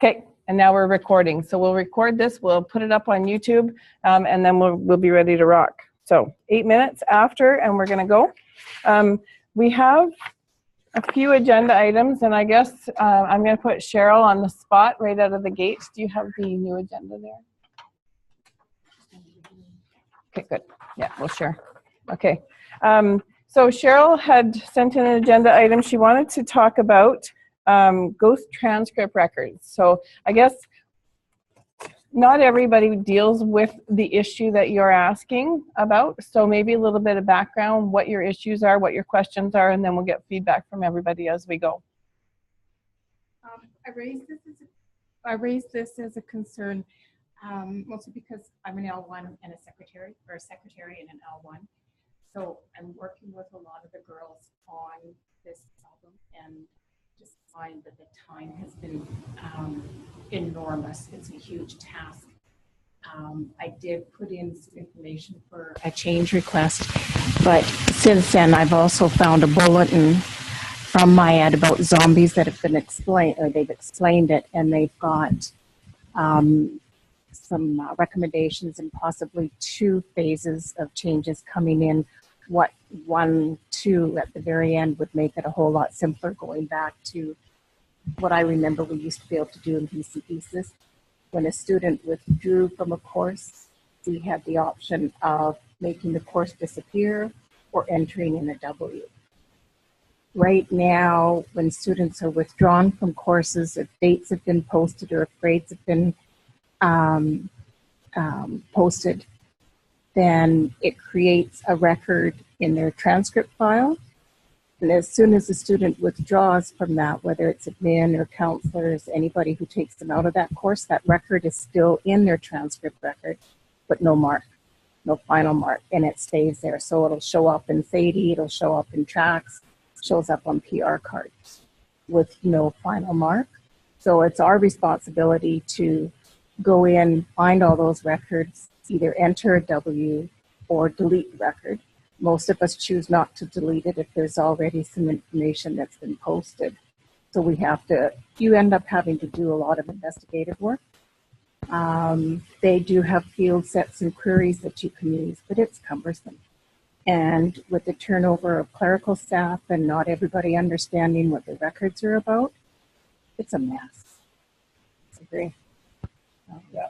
Okay, and now we're recording. So we'll record this, we'll put it up on YouTube, and then we'll be ready to rock. So 8 minutes after, and we're gonna go. We have a few agenda items, and I guess I'm gonna put Cheryl on the spot right out of the gate. Do you have the new agenda there? Okay, good. Yeah, we'll share. Okay. So Cheryl had sent in an agenda item. She wanted to talk about ghost transcript records. So I guess not everybody deals with the issue that you're asking about. So maybe a little bit of background, what your issues are, what your questions are, and then we'll get feedback from everybody as we go. I raised this as a concern mostly because I'm an L1 and a secretary in an L1. So I'm working with a lot of the girls on this album and just find that the time has been enormous. It's a huge task. I did put in some information for a change request, but since then I've also found a bulletin from my ad about zombies that have been explained, or they've explained it, and they've got some recommendations and possibly 2 phases of changes coming in. What 1, 2 at the very end would make it a whole lot simpler, going back to what I remember we used to be able to do in BC thesis. When a student withdrew from a course, we had the option of making the course disappear or entering in a W. Right now, when students are withdrawn from courses, if dates have been posted or if grades have been posted, then it creates a record in their transcript file. And as soon as the student withdraws from that, whether it's admin or counselors, anybody who takes them out of that course, that record is still in their transcript record, but no mark, no final mark, and it stays there. So it'll show up in SADI, it'll show up in tracks, shows up on PR cards with no final mark. So it's our responsibility to go in, find all those records, either enter a W or delete the record. Most of us choose not to delete it if there's already some information that's been posted. So you end up having to do a lot of investigative work. They do have field sets and queries that you can use, but it's cumbersome. And with the turnover of clerical staff and not everybody understanding what the records are about, it's a mess. I agree. Yeah.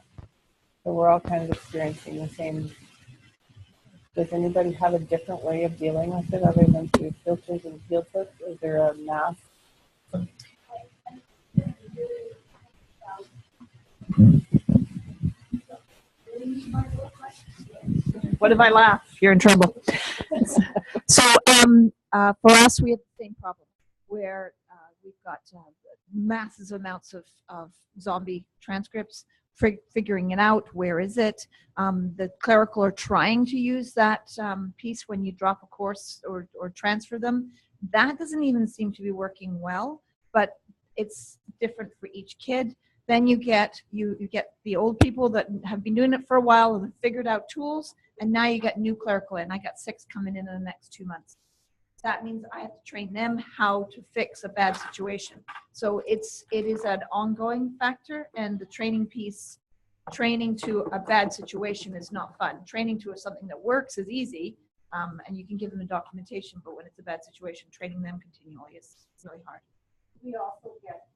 So we're all kind of experiencing the same. Does anybody have a different way of dealing with it other than through filters and field sets? Is there a mass? What if I laugh? You're in trouble. So for us, we have the same problem where we've got massive amounts of zombie transcripts, figuring it out. Where is it? The clerical are trying to use that piece when you drop a course or transfer them. That doesn't even seem to be working well, but it's different for each kid. Then you get the old people that have been doing it for a while and have figured out tools, and now you get new clerical in. I got 6 coming in the next 2 months. That means I have to train them how to fix a bad situation. So it is an ongoing factor, and the training piece, training to a bad situation is not fun. Training to something that works is easy, and you can give them the documentation, but when it's a bad situation, training them continually is really hard. We also get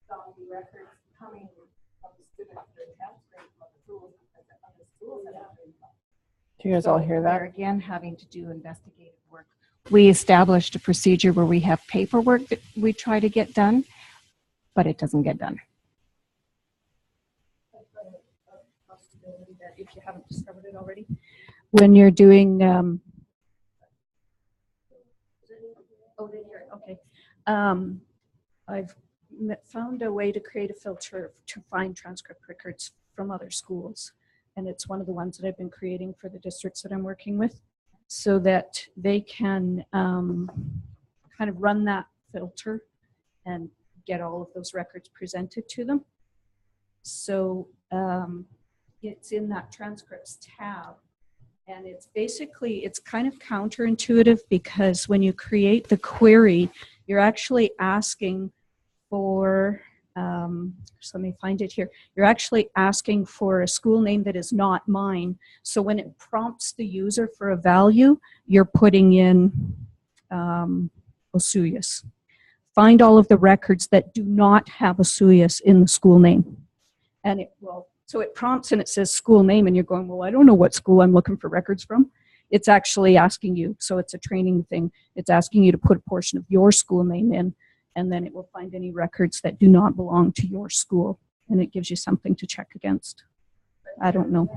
zombie records coming from the students that are transferring from the schools that have been. Do you guys all hear that? We're again having to do investigative work. We established a procedure where we have paperwork that we try to get done, but it doesn't get done. If you haven't discovered it already, when you're doing okay. I've found a way to create a filter to find transcript records from other schools, and it's one of the ones that I've been creating for the districts that I'm working with, so that they can kind of run that filter and get all of those records presented to them. So it's in that transcripts tab, and it's kind of counterintuitive, because when you create the query, you're actually asking for So let me find it here. You're actually asking for a school name that is not mine. So when it prompts the user for a value, you're putting in Osoyoos. Find all of the records that do not have Osoyoos in the school name. And it will, so it prompts and it says school name, and you're going, well, I don't know what school I'm looking for records from. It's actually asking you, so it's a training thing. It's asking you to put a portion of your school name in, and then it will find any records that do not belong to your school, and it gives you something to check against. I don't know.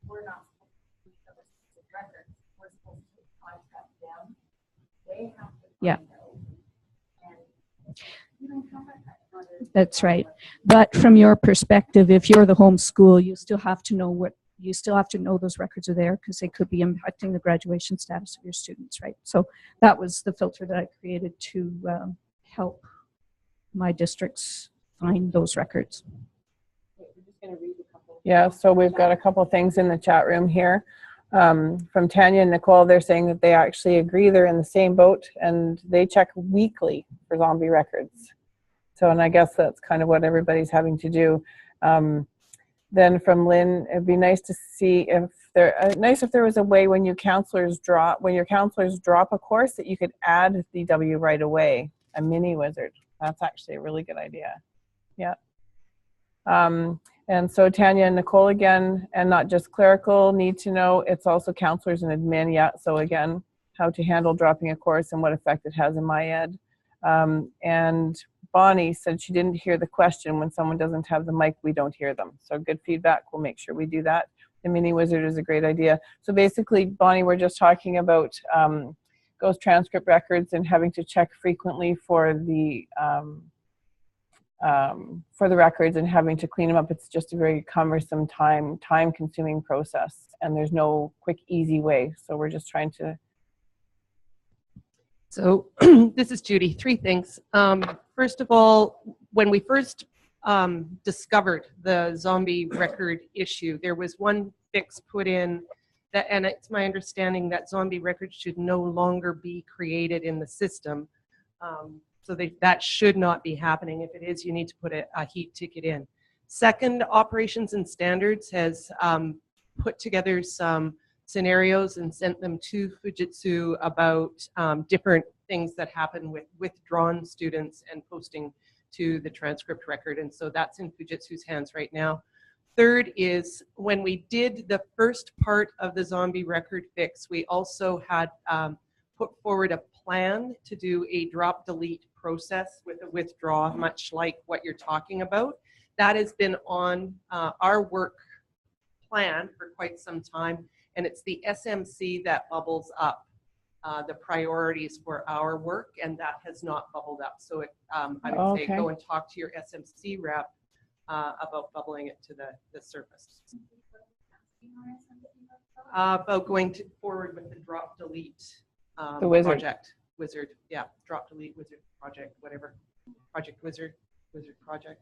We're not supposed to use the specific records. We're supposed to contact them. They have to Yeah. find out. And you don't have that. That's right. But from your perspective, if you're the home school, you still have to know what you still have to know those records are there, because they could be impacting the graduation status of your students, right? So that was the filter that I created to help my districts find those records. Yeah, so we've got a couple things in the chat room here. From Tanya and Nicole, they're saying that they actually agree, they're in the same boat, and they check weekly for zombie records. So, and I guess that's kind of what everybody's having to do. Then from Lynn, it'd be nice to see if there was a way when your counselors drop a course that you could add the W right away, a mini wizard. That's actually a really good idea. Yeah. And so Tanya and Nicole again, and not just clerical, need to know, it's also counselors and admin. Yeah. So again, how to handle dropping a course and what effect it has in my ed. And Bonnie said she didn't hear the question. When someone doesn't have the mic, we don't hear them. So good feedback. We'll make sure we do that. The mini wizard is a great idea. So basically, Bonnie, we're just talking about ghost transcript records and having to check frequently for the records and having to clean them up. It's just a very cumbersome, time-consuming process, and there's no quick, easy way. So we're just trying to. So this is Judy. 3 things. First of all, when we first discovered the zombie record issue, there was one fix put in that, and it's my understanding that zombie records should no longer be created in the system. So that should not be happening. If it is, you need to put a heat ticket in. Second, Operations and Standards has put together some scenarios and sent them to Fujitsu about different things that happen with withdrawn students and posting to the transcript record. And so that's in Fujitsu's hands right now. Third is when we did the first part of the zombie record fix, we also had put forward a plan to do a drop delete process with a withdraw, much like what you're talking about. That has been on our work plan for quite some time. And it's the SMC that bubbles up the priorities for our work, and that has not bubbled up. So I would say go and talk to your SMC rep about bubbling it to the surface. About going forward with the drop delete The wizard. project. Wizard, yeah, drop delete wizard project, whatever. Project wizard project.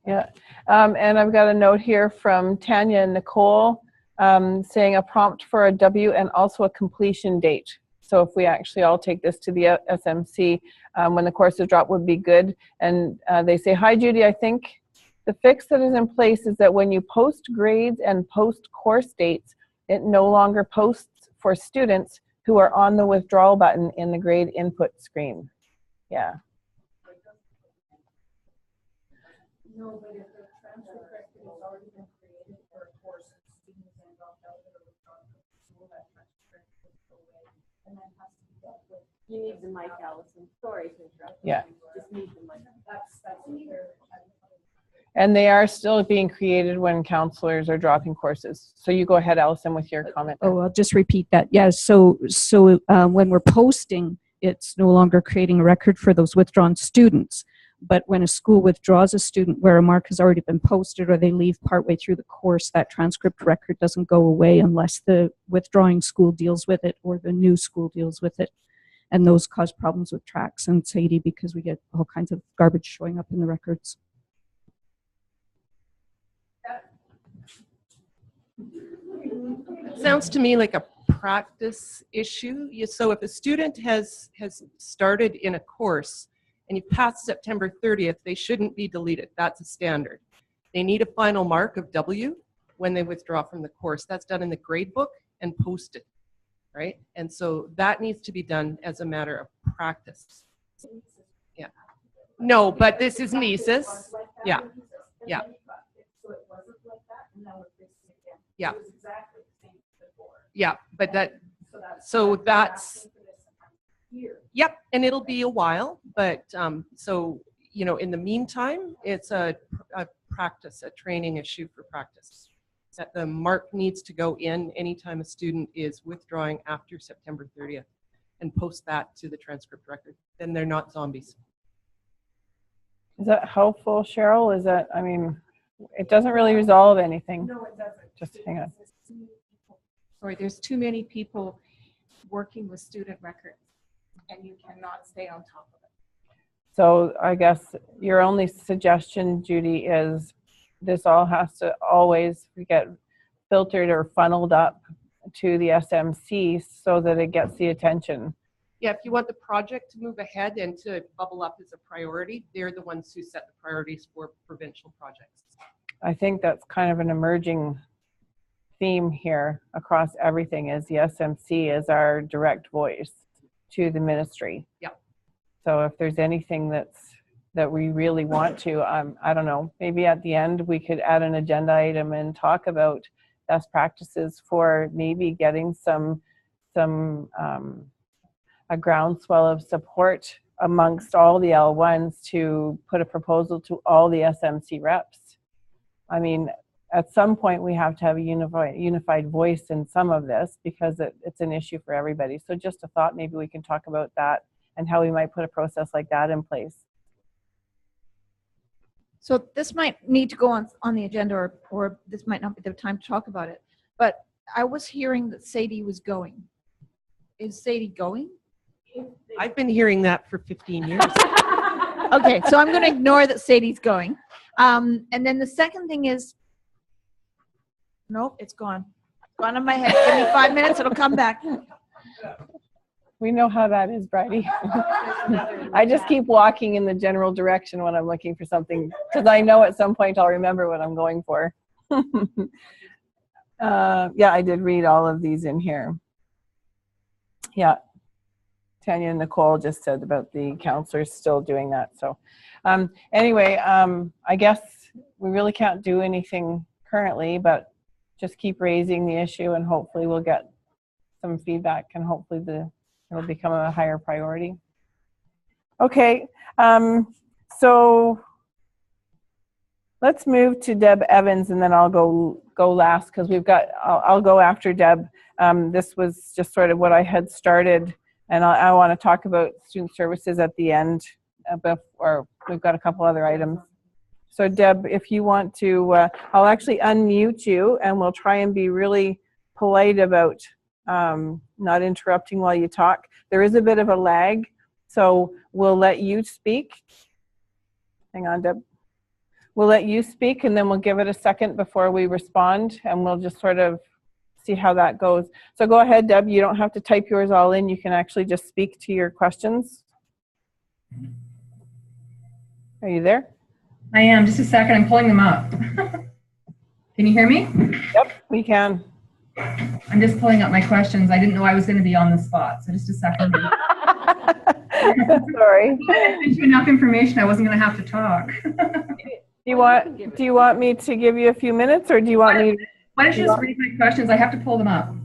Yeah, and I've got a note here from Tanya and Nicole saying a prompt for a W and also a completion date. So if we actually all take this to the SMC when the course is dropped would be good. And they say, hi Judy, I think the fix that is in place is that when you post grades and post course dates, it no longer posts for students who are on the withdrawal button in the grade input screen. Yeah. No, but if the transcript record has already been created for a course, students and dropped out that are withdrawn from school, that transcript will go away, and that has to be dealt with. You need the mic, Allison. Sorry to interrupt. Yeah. Just need the mic. That's either. And they are still being created when counselors are dropping courses. So you go ahead, Allison, with your comment. Oh, I'll just repeat that. Yeah, so when we're posting, it's no longer creating a record for those withdrawn students. But when a school withdraws a student where a mark has already been posted or they leave partway through the course, that transcript record doesn't go away unless the withdrawing school deals with it or the new school deals with it. And those cause problems with tracks and SADI because we get all kinds of garbage showing up in the records. Sounds to me like a practice issue. So if a student has started in a course and you've passed September 30th, they shouldn't be deleted. That's a standard. They need a final mark of W when they withdraw from the course. That's done in the grade book and posted, right? And so that needs to be done as a matter of practice. Yeah. No, but this is NESIS. Yeah. Yeah. Yeah. Yeah, but so that's, yep, and it'll be a while, but so, you know, in the meantime, it's a practice, a training issue for practice. That the mark needs to go in anytime a student is withdrawing after September 30th and post that to the transcript record. Then they're not zombies. Is that helpful, Cheryl? Is that, I mean, it doesn't really resolve anything. No, it doesn't. Just hang on. Sorry, there's too many people working with student records, and you cannot stay on top of it. So I guess your only suggestion, Judy, is this all has to always get filtered or funneled up to the SMC so that it gets the attention. Yeah, if you want the project to move ahead and to bubble up as a priority, they're the ones who set the priorities for provincial projects. I think that's kind of an emerging theme here across everything, is the SMC is our direct voice to the ministry. Yeah. So if there's anything that we really want to, I don't know, maybe at the end we could add an agenda item and talk about best practices for maybe getting a groundswell of support amongst all the L1s to put a proposal to all the SMC reps. I mean, at some point we have to have a unified voice in some of this because it's an issue for everybody. So just a thought, maybe we can talk about that and how we might put a process like that in place. So this might need to go on the agenda, or this might not be the time to talk about it. But I was hearing that Sadie was going. Is Sadie going? I've been hearing that for 15 years. Okay, so I'm going to ignore that Sadie's going. And then the second thing is, nope, it's gone. Gone in my head. Give me 5 minutes, it'll come back. We know how that is, Bridie. I just keep walking in the general direction when I'm looking for something because I know at some point I'll remember what I'm going for. Yeah, I did read all of these in here. Yeah. Tanya and Nicole just said about the counselors still doing that. So anyway, I guess we really can't do anything currently, but just keep raising the issue and hopefully we'll get some feedback and hopefully it'll become a higher priority. Okay, so let's move to Deb Evans and then I'll go last because we've got, I'll go after Deb. This was just sort of what I had started. And I want to talk about student services at the end, or we've got a couple other items. So Deb, if you want to, I'll actually unmute you and we'll try and be really polite about not interrupting while you talk. There is a bit of a lag, so we'll let you speak. Hang on, Deb. We'll let you speak and then we'll give it a second before we respond and we'll just sort of see how that goes. So go ahead, Deb. You don't have to type yours all in. You can actually just speak to your questions. Are you there? I am. Just a second. I'm pulling them up. Can you hear me? Yep, we can. I'm just pulling up my questions. I didn't know I was going to be on the spot. So just a second. Sorry. I sent you enough information. I wasn't going to have to talk. Do you want me to give you a few minutes or do you want me to? Why don't you just read my questions? I have to pull them up.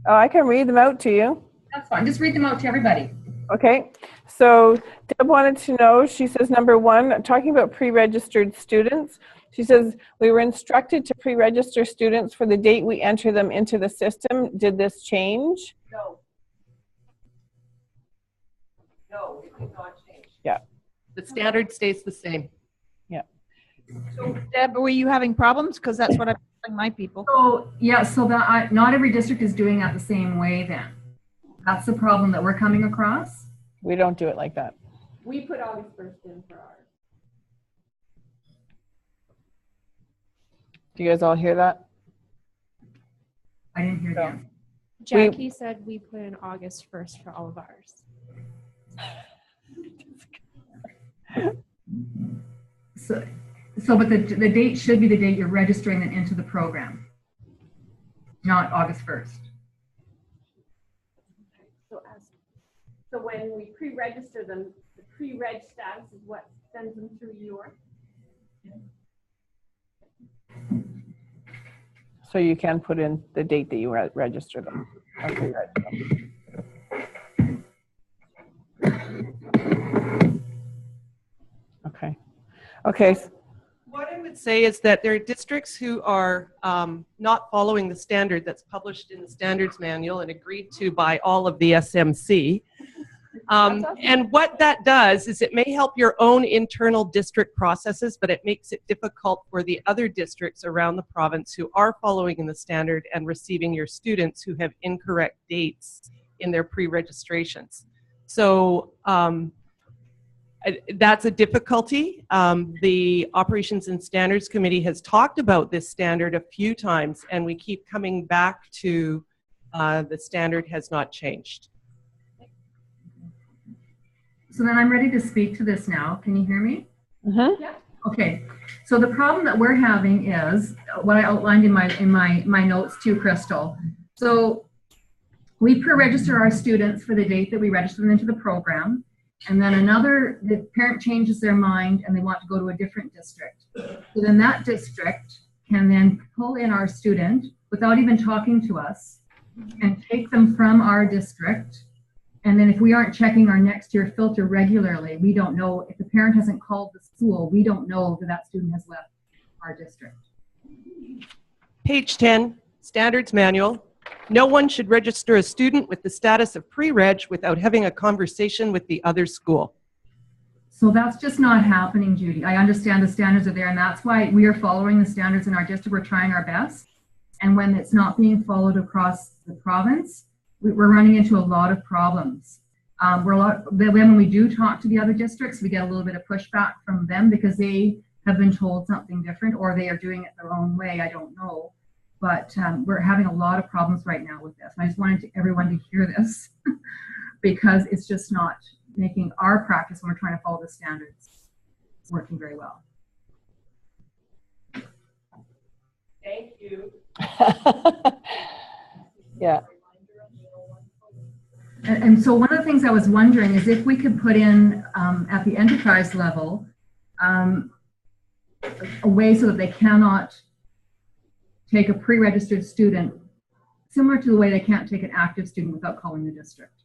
Oh, I can read them out to you. That's fine. Just read them out to everybody. Okay. So Deb wanted to know, she says, number one, talking about pre-registered students, she says, we were instructed to pre-register students for the date we enter them into the system. Did this change? No. No, it did not change. Yeah. The standard stays the same. Yeah. So Deb, were you having problems? Because that's what I'm telling my people. So yeah, so that not every district is doing that the same way then. That's the problem that we're coming across. We don't do it like that. We put August 1st in for ours. Do you guys all hear that? I didn't hear that. Jackie said we put in August 1st for all of ours. But the date should be the date you're registering them into the program, not August 1st. So when we pre-register them, the pre-reg status is what sends them through your. So you can put in the date that you register them. Or pre-reg them. Okay. Okay. What I would say is that there are districts who are not following the standard that's published in the standards manual and agreed to by all of the SMC. And what that does is it may help your own internal district processes, but it makes it difficult for the other districts around the province who are following in the standard and receiving your students who have incorrect dates in their pre-registrations. So that's a difficulty. The Operations and Standards Committee has talked about this standard a few times, and we keep coming back to the standard has not changed. So then I'm ready to speak to this now. Can you hear me? Mm-hmm. Yeah. Okay. So the problem that we're having is what I outlined in my notes too, Crystal. So we pre-register our students for the date that we register them into the program. And then the parent changes their mind and they want to go to a different district. So then that district can then pull in our student without even talking to us and take them from our district. And then if we aren't checking our next year filter regularly, we don't know, if the parent hasn't called the school, we don't know that that student has left our district. Page 10, Standards Manual. No one should register a student with the status of pre-reg without having a conversation with the other school. So that's just not happening, Judy. I understand the standards are there, and that's why we are following the standards in our district. We're trying our best. And when it's not being followed across the province, we're running into a lot of problems. When we do talk to the other districts, we get a little bit of pushback from them because they have been told something different or they are doing it their own way. I don't know. But we're having a lot of problems right now with this. I just wanted everyone to hear this because it's just not making our practice when we're trying to follow the standards working very well. Thank you. Yeah. And so one of the things I was wondering is if we could put in at the enterprise level a way so that they cannot take a pre-registered student, similar to the way they can't take an active student without calling the district.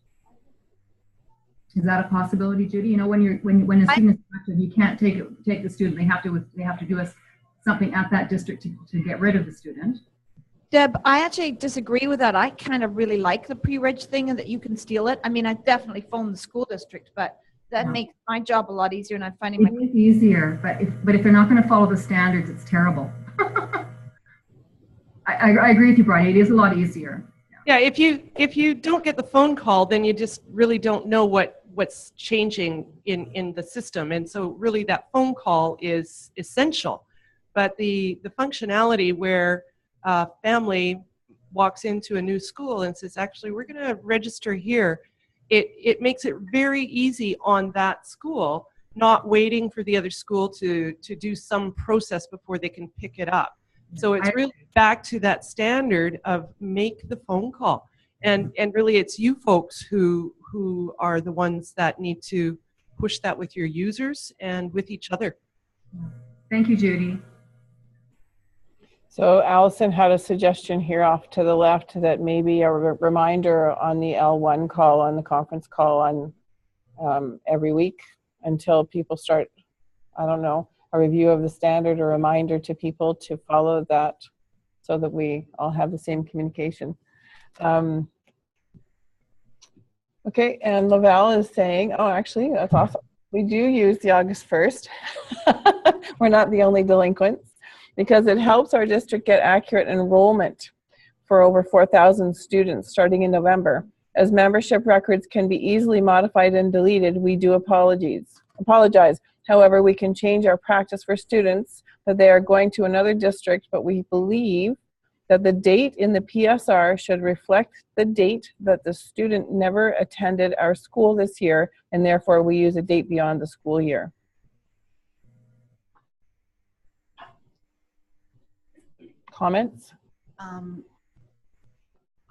Is that a possibility, Judy? You know, when a student is active, you can't take the student. They have to do something at that district to get rid of the student. Deb, I actually disagree with that. I kind of really like the pre-reg thing and that you can steal it. I mean, I definitely phone the school district, but that makes my job a lot easier, and I'm finding it is easier, but if they're not going to follow the standards, it's terrible. I agree with you, Brian. It is a lot easier. Yeah, if you don't get the phone call, then you just really don't know what's changing in the system, and so really that phone call is essential. But the functionality where a family walks into a new school and says, actually, we're going to register here, it makes it very easy on that school, not waiting for the other school to do some process before they can pick it up. So it's really back to that standard of make the phone call. And really it's you folks who are the ones that need to push that with your users and with each other. Thank you, Judy. So Allison had a suggestion here off to the left that maybe a reminder on the L1 call, on the conference call on every week until people start, I don't know, a review of the standard, a reminder to people to follow that so that we all have the same communication. Okay, and Laval is saying, oh, actually, that's awesome. We do use the August 1st. We're not the only delinquents, because it helps our district get accurate enrollment for over 4,000 students starting in November. As membership records can be easily modified and deleted, we do apologize. However, we can change our practice for students that they are going to another district, but we believe that the date in the PSR should reflect the date that the student never attended our school this year, and therefore we use a date beyond the school year. comments?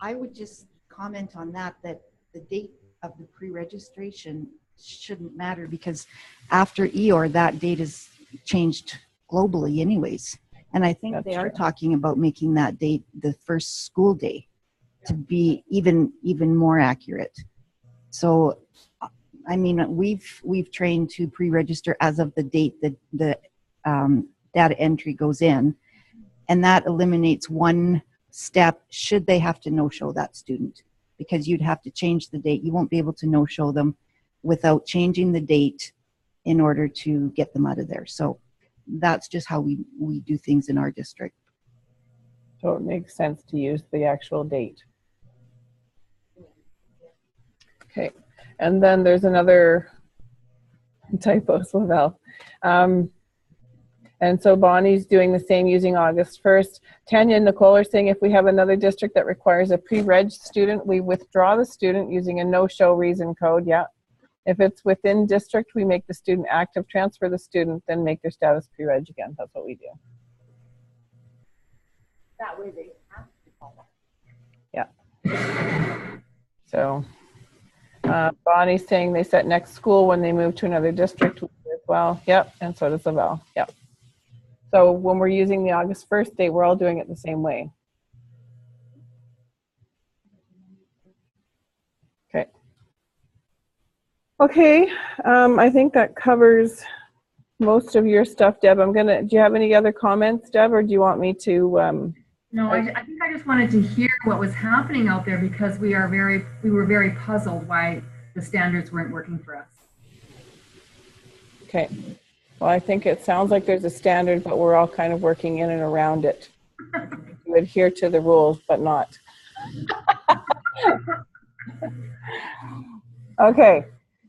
I would just comment on that the date of the pre-registration shouldn't matter, because after EOR, that date is changed globally anyways. And I think they are talking about making that date the first school day to be even more accurate. So, I mean, we've trained to pre-register as of the date that the data entry goes in, and that eliminates one step should they have to no-show that student, because you'd have to change the date. You won't be able to no-show them without changing the date in order to get them out of there. So that's just how we do things in our district. So it makes sense to use the actual date. Okay, and then there's another typo, Lavelle. And so Bonnie's doing the same using August 1st. Tanya and Nicole are saying if we have another district that requires a pre-reg student, we withdraw the student using a no-show reason code. Yeah. If it's within district, we make the student active, transfer the student, then make their status pre-reg again. That's what we do. That way they have to call that. Yeah. So Bonnie's saying they set next school when they move to another district as well. Yep. And so does Lavelle. Yep. So when we're using the August 1st date, we're all doing it the same way. Okay. Okay, I think that covers most of your stuff, Deb. Do you have any other comments, Deb, or do you want me to? No, I think I just wanted to hear what was happening out there, because we were very puzzled why the standards weren't working for us. Okay. Well, I think it sounds like there's a standard, but we're all kind of working in and around it. You adhere to the rules, but not. Okay.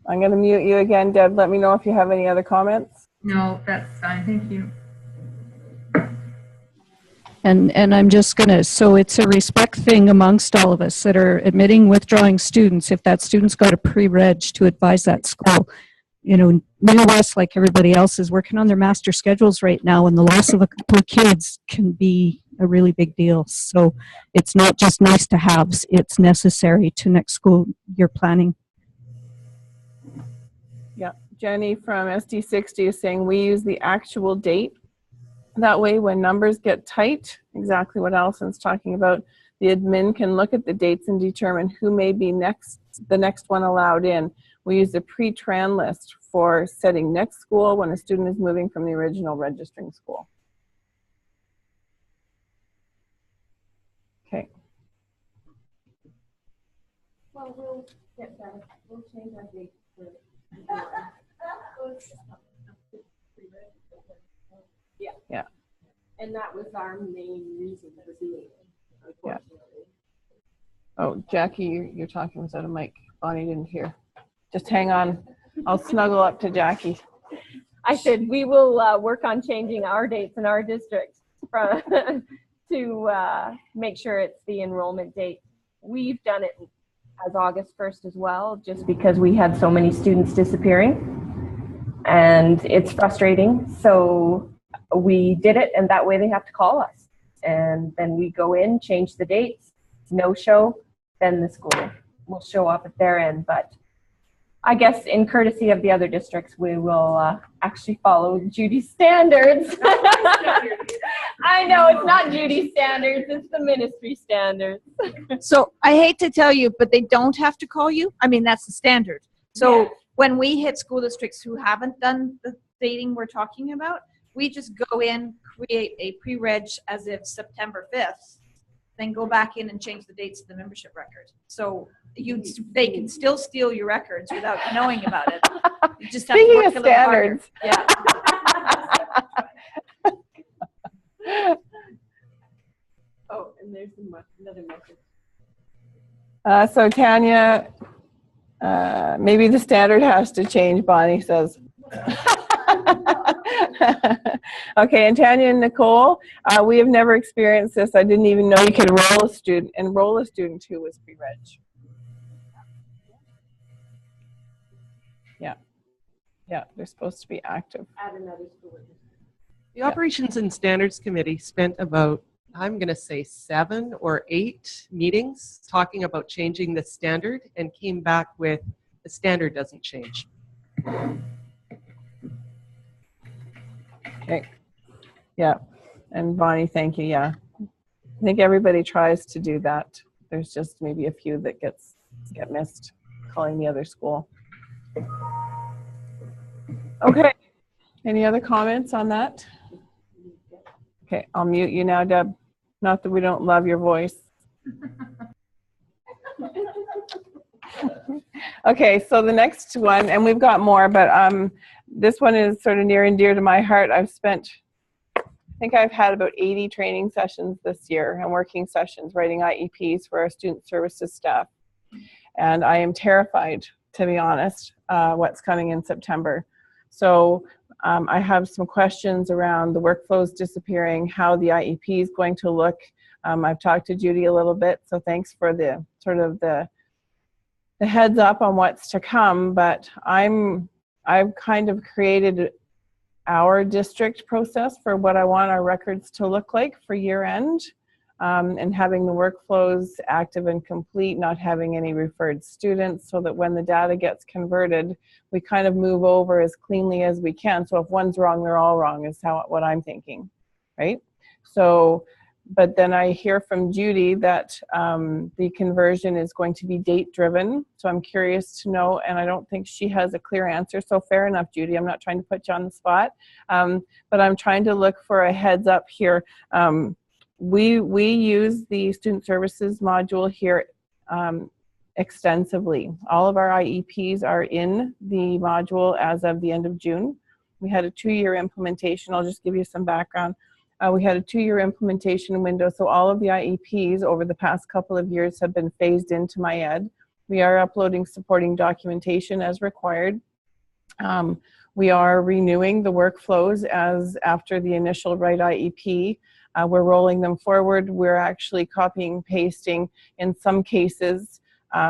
I'm going to mute you again, Deb. Let me know if you have any other comments. No, that's fine. Thank you. And I'm just going to, so it's a respect thing amongst all of us that are admitting withdrawing students. If that student's got a pre-reg, to advise that school. You know, New West, like everybody else, is working on their master schedules right now, and the loss of a couple of kids can be a really big deal. So it's not just nice to haves, it's necessary to next school year planning. Yeah, Jenny from SD60 is saying we use the actual date. That way, when numbers get tight, exactly what Allison's talking about, the admin can look at the dates and determine who may be the next one allowed in. We use the pre-tran list for setting next school when a student is moving from the original registering school. Okay. Well, we'll get that. We'll change our date for yeah. Yeah. And that was our main reason for doing it, unfortunately. Yeah. Oh, Jackie, you're talking without a mic. Bonnie didn't hear. Just hang on. I'll snuggle up to Jackie. I said we will work on changing our dates in our district from to make sure it's the enrollment date. We've done it as August 1st as well, just because we had so many students disappearing, and it's frustrating. So we did it, and that way they have to call us, and then we go in, change the dates, no show, then the school will show up at their end. But I guess in courtesy of the other districts, we will actually follow Judy's standards. I know it's not Judy's standards, it's the ministry standards. So I hate to tell you, but they don't have to call you. I mean, that's the standard. So when we hit school districts who haven't done the dating we're talking about, we just go in, create a pre-reg as if September 5th, then go back in and change the dates of the membership record. So they can still steal your records without knowing about it. You just have to work a little harder. Yeah. Oh, and there's another message. So Tanya, maybe the standard has to change, Bonnie says. Okay, and Tanya and Nicole, we have never experienced this. I didn't even know you could enroll a student who was pre-reg. Yeah. Yeah, they're supposed to be active. At another school. The Operations and Standards Committee spent about I'm going to say 7 or 8 meetings talking about changing the standard, and came back with the standard doesn't change. Okay. Yeah. And Bonnie, thank you. Yeah. I think everybody tries to do that. There's just maybe a few that get missed, calling the other school. Okay. Any other comments on that? Okay, I'll mute you now, Deb. Not that we don't love your voice. Okay, so the next one, and we've got more, but this one is sort of near and dear to my heart. I think I've had about 80 training sessions this year and working sessions writing IEPs for our student services staff. And I am terrified, to be honest, what's coming in September. So I have some questions around the workflows disappearing, how the IEP is going to look. I've talked to Judy a little bit, so thanks for the sort of the heads up on what's to come. But I've kind of created our district process for what I want our records to look like for year end, and having the workflows active and complete, not having any referred students, so that when the data gets converted, we kind of move over as cleanly as we can. So if one's wrong, they're all wrong is what I'm thinking, right? So, but then I hear from Judy that the conversion is going to be date driven. So I'm curious to know, and I don't think she has a clear answer. So fair enough, Judy, I'm not trying to put you on the spot, but I'm trying to look for a heads up here. We use the student services module here extensively. All of our IEPs are in the module as of the end of June. We had a 2-year implementation. I'll just give you some background. We had a 2-year implementation window, so all of the IEPs over the past couple of years have been phased into MyEd. We are uploading supporting documentation as required. We are renewing the workflows as after the initial Write IEP. We're rolling them forward. We're actually copying, pasting. In some cases,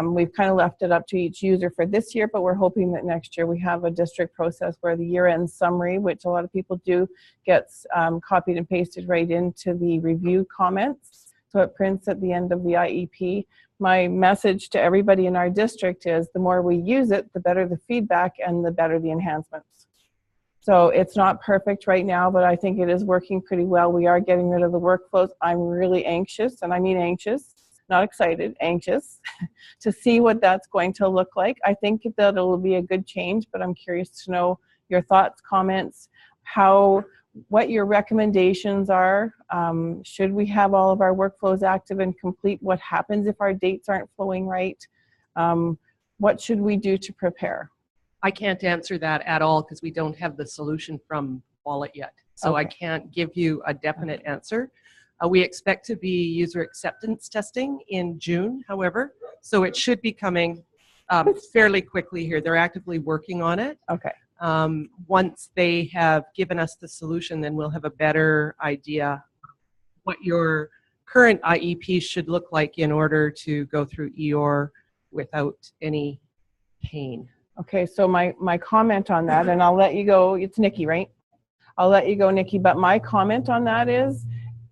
we've kind of left it up to each user for this year, but we're hoping that next year we have a district process where the year-end summary, which a lot of people do, gets copied and pasted right into the review comments. So it prints at the end of the IEP. My message to everybody in our district is the more we use it, the better the feedback and the better the enhancements. So it's not perfect right now, but I think it is working pretty well. We are getting rid of the workflows. I'm really anxious, and I mean anxious, not excited, anxious, to see what that's going to look like. I think that it'll be a good change, but I'm curious to know your thoughts, comments, what your recommendations are. Should we have all of our workflows active and complete? What happens if our dates aren't flowing right? What should we do to prepare? I can't answer that at all because we don't have the solution from Wallet yet. So Okay. I can't give you a definite answer. We expect to be user acceptance testing in June, however, so it should be coming fairly quickly here. They're actively working on it. Okay. Once they have given us the solution, then we'll have a better idea what your current IEP should look like in order to go through EOR without any pain. Okay, so my comment on that, and I'll let you go, it's Nikki, right? I'll let you go, Nikki, but my comment on that is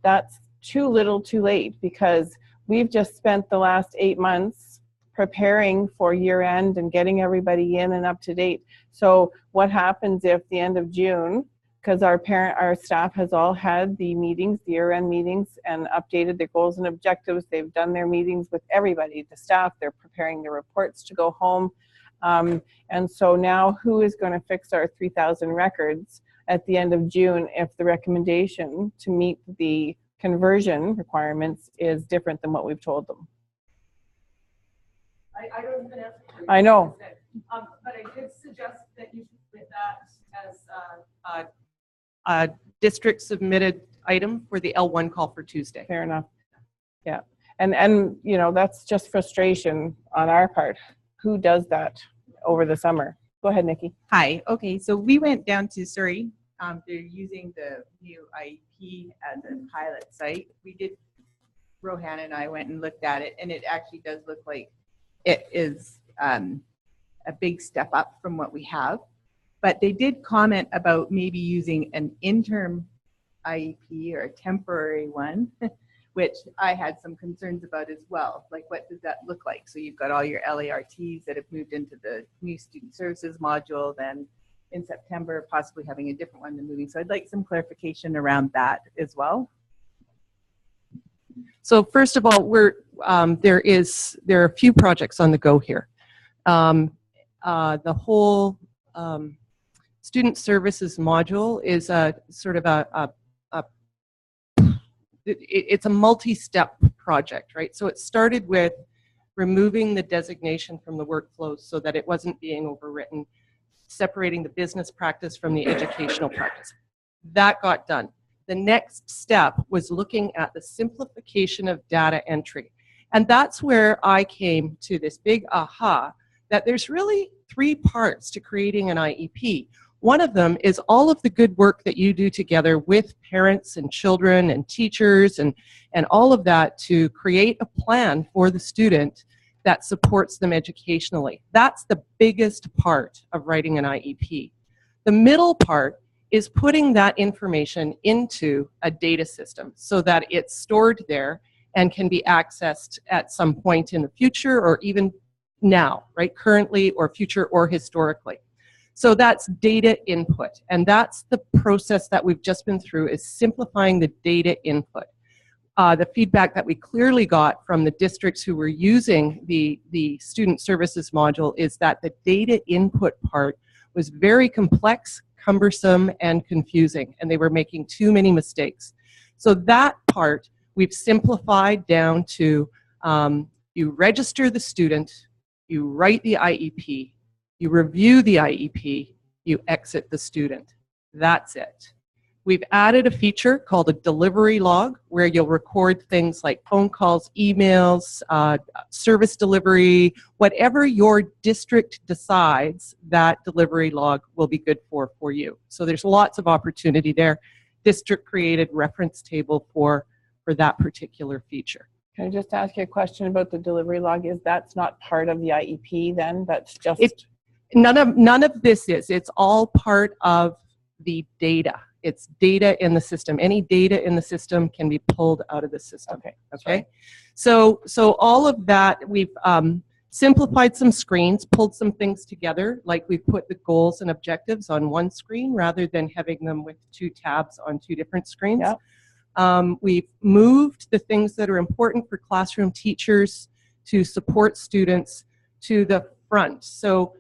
that's too little too late, because we've just spent the last 8 months preparing for year end and getting everybody in and up to date. So what happens if the end of June, because our staff has all had the meetings, the year end meetings, and updated their goals and objectives. They've done their meetings with everybody, the staff, they're preparing their reports to go home. And so now who is going to fix our 3,000 records at the end of June if the recommendation to meet the conversion requirements is different than what we've told them? I don't even answer. I know. But I did suggest that you should put that as a district submitted item for the L1 call for Tuesday. Fair enough. Yeah. And you know, that's just frustration on our part. Who does that over the summer? Go ahead, Nikki. Hi. Okay, so we went down to Surrey. They're using the new IEP as a pilot site. Rohan and I went and looked at it, and it actually does look like it is a big step up from what we have. But they did comment about maybe using an interim IEP or a temporary one, which I had some concerns about as well. Like, what does that look like? So you've got all your LARTs that have moved into the new student services module, then in September, possibly having a different one than moving. So I'd like some clarification around that as well. So first of all, there are a few projects on the go here. The whole student services module is a sort of it's a multi-step project, right? So it started with removing the designation from the workflows so that it wasn't being overwritten, separating the business practice from the educational practice. That got done. The next step was looking at the simplification of data entry. And that's where I came to this big aha that there's really 3 parts to creating an IEP. One of them is all of the good work that you do together with parents and children and teachers and all of that to create a plan for the student that supports them educationally. That's the biggest part of writing an IEP. The middle part is putting that information into a data system so that it's stored there and can be accessed at some point in the future or even now, right? Currently or future or historically. So that's data input, and that's the process that we've just been through, is simplifying the data input. The feedback that we clearly got from the districts who were using the student services module is that the data input part was very complex, cumbersome, and confusing, and they were making too many mistakes. So that part we've simplified down to you register the student, you write the IEP, you review the IEP, you exit the student. That's it. We've added a feature called a delivery log where you'll record things like phone calls, emails, service delivery, whatever your district decides that delivery log will be good for you. So there's lots of opportunity there. District created reference table for that particular feature. Can I just ask you a question about the delivery log? That's not part of the IEP then? That's just... None of this is. It's all part of the data. It's data in the system. Any data in the system can be pulled out of the system. Okay. Okay. So all of that, we've simplified some screens, pulled some things together, like we've put the goals and objectives on one screen rather than having them with 2 tabs on 2 different screens. Yep. We've moved the things that are important for classroom teachers to support students to the front. So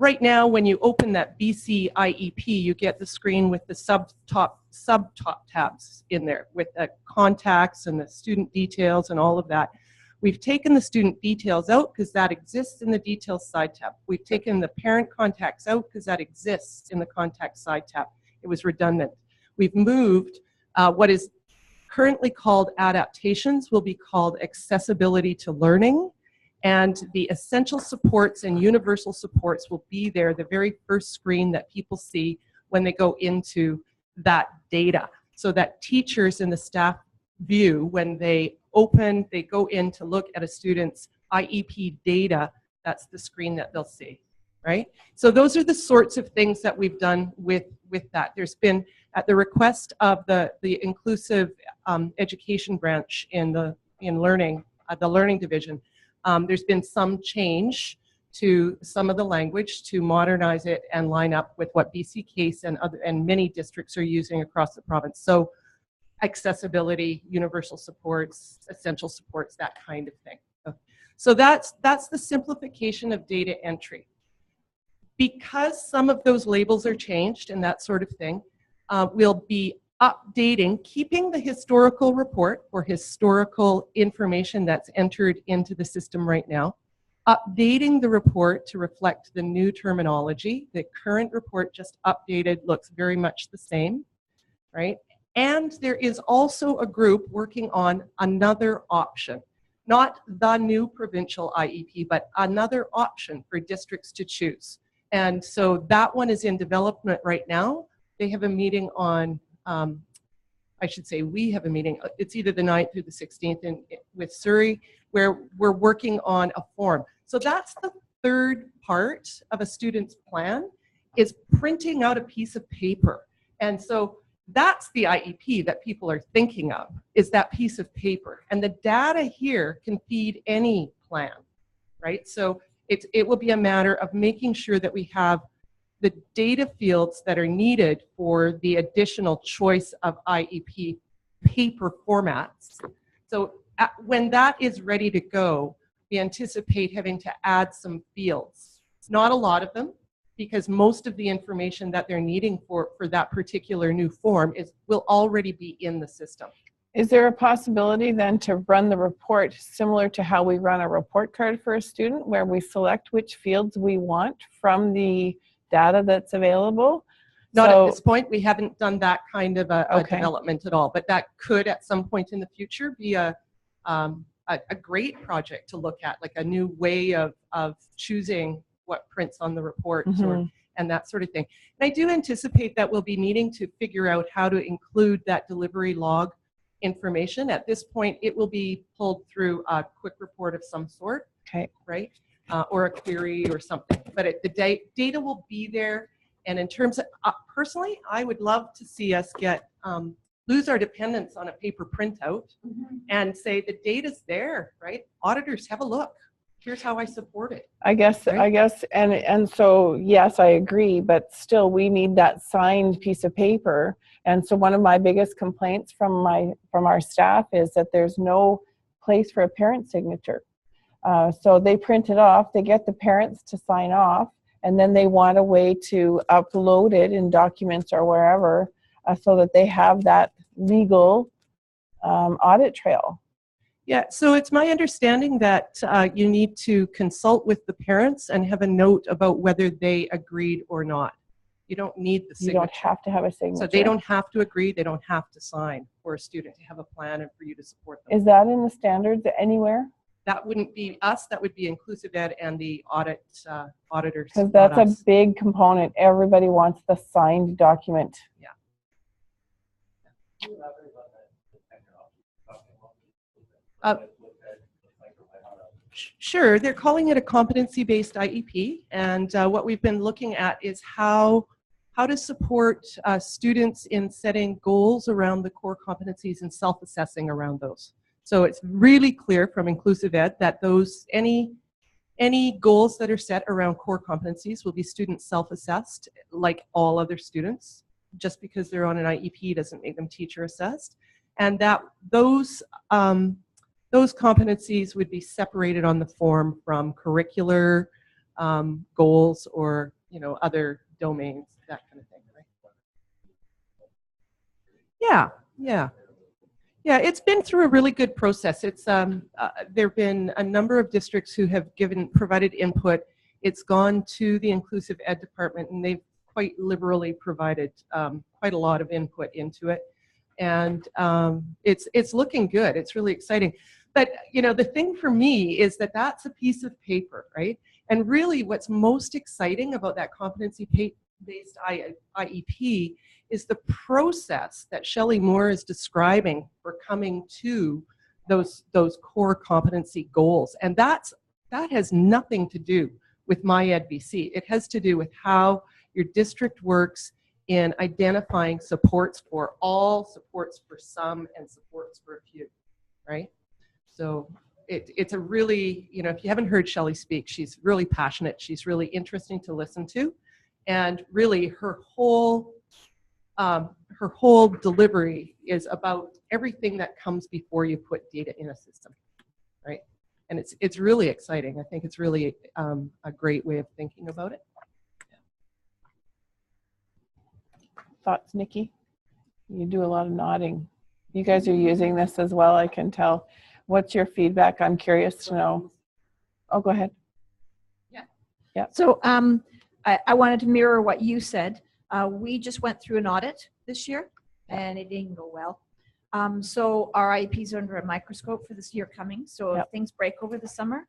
right now, when you open that BC IEP, you get the screen with the sub top tabs in there with the contacts and the student details and all of that. We've taken the student details out because that exists in the details side tab. We've taken the parent contacts out because that exists in the contact side tab. It was redundant. We've moved what is currently called adaptations will be called accessibility to learning. And the essential supports and universal supports will be there, the very first screen that people see when they go into that data. So that teachers in the staff view, when they go in to look at a student's IEP data, that's the screen that they'll see, right? So those are the sorts of things that we've done with that. There's been, at the request of the inclusive education branch in the learning division, there's been some change to some of the language to modernize it and line up with what BC Case and many districts are using across the province. So accessibility, universal supports, essential supports, that kind of thing. So that's the simplification of data entry. Because some of those labels are changed and that sort of thing, we'll be updating, keeping the historical report or historical information that's entered into the system right now, updating the report to reflect the new terminology. The current report just updated looks very much the same, right? And there is also a group working on another option, not the new provincial IEP, but another option for districts to choose. And so that one is in development right now. They have a meeting on I should say we have a meeting. It's either the 9th or the 16th with Surrey, where we're working on a form. So that's the third part of a student's plan, is printing out a piece of paper. And so that's the IEP that people are thinking of, is that piece of paper. And the data here can feed any plan, right? So it will be a matter of making sure that we have the data fields that are needed for the additional choice of IEP paper formats. So when that is ready to go, we anticipate having to add some fields. Not a lot of them, because most of the information that they're needing for that particular new form will already be in the system. Is there a possibility then to run the report similar to how we run a report card for a student, where we select which fields we want from the data that's available? Not So, at this point. We haven't done that kind of a Okay. development at all, but that could at some point in the future be a great project to look at, like a new way of choosing what prints on the reports and that sort of thing. And I do anticipate that we'll be needing to figure out how to include that delivery log information. At this point, it will be pulled through a quick report of some sort, Okay. right? Or a query or something. But the data will be there. And in terms of, personally, I would love to see us lose our dependence on a paper printout and say the data's there, right? Auditors, have a look. Here's how I support it. I guess, and so, yes, I agree, but still we need that signed piece of paper. And so one of my biggest complaints from our staff is that there's no place for a parent signature. So they print it off, they get the parents to sign off, and then they want a way to upload it in documents or wherever so that they have that legal audit trail. Yeah, so it's my understanding that you need to consult with the parents and have a note about whether they agreed or not. You don't need the signature. You don't have to have a signature. So they don't have to agree, they don't have to sign for a student to have a plan and for you to support them. Is that in the standards anywhere? That wouldn't be us, that would be Inclusive Ed and the auditors. Because that's a big component. Everybody wants the signed document. Yeah. Sure, they're calling it a competency-based IEP, and what we've been looking at is how to support students in setting goals around the core competencies and self-assessing around those. So it's really clear from Inclusive Ed that any goals that are set around core competencies will be student self-assessed like all other students. Just because they're on an IEP doesn't make them teacher assessed. And that those competencies would be separated on the form from curricular goals or other domains, that kind of thing, right? Yeah, it's been through a really good process. It's there have been a number of districts who have provided input. It's gone to the Inclusive Ed department, and they've quite liberally provided quite a lot of input into it. And it's looking good. It's really exciting. But the thing for me is that that's a piece of paper, right? And really what's most exciting about that competency-based IEP is the process that Shelley Moore is describing for coming to those core competency goals. And that has nothing to do with MyEdBC. It has to do with how your district works in identifying supports for all, supports for some, and supports for a few, right? So it's a really, if you haven't heard Shelley speak, she's really passionate. She's really interesting to listen to. And really her whole delivery is about everything that comes before you put data in a system, right? And it's really exciting. I think it's really a great way of thinking about it. Thoughts, Nikki? You do a lot of nodding. You guys are using this as well, I can tell. What's your feedback? I'm curious to know. Oh, go ahead. Yeah. So I wanted to mirror what you said. We just went through an audit this year, and it didn't go well. So our IEPs are under a microscope for this year coming. So if things break over the summer,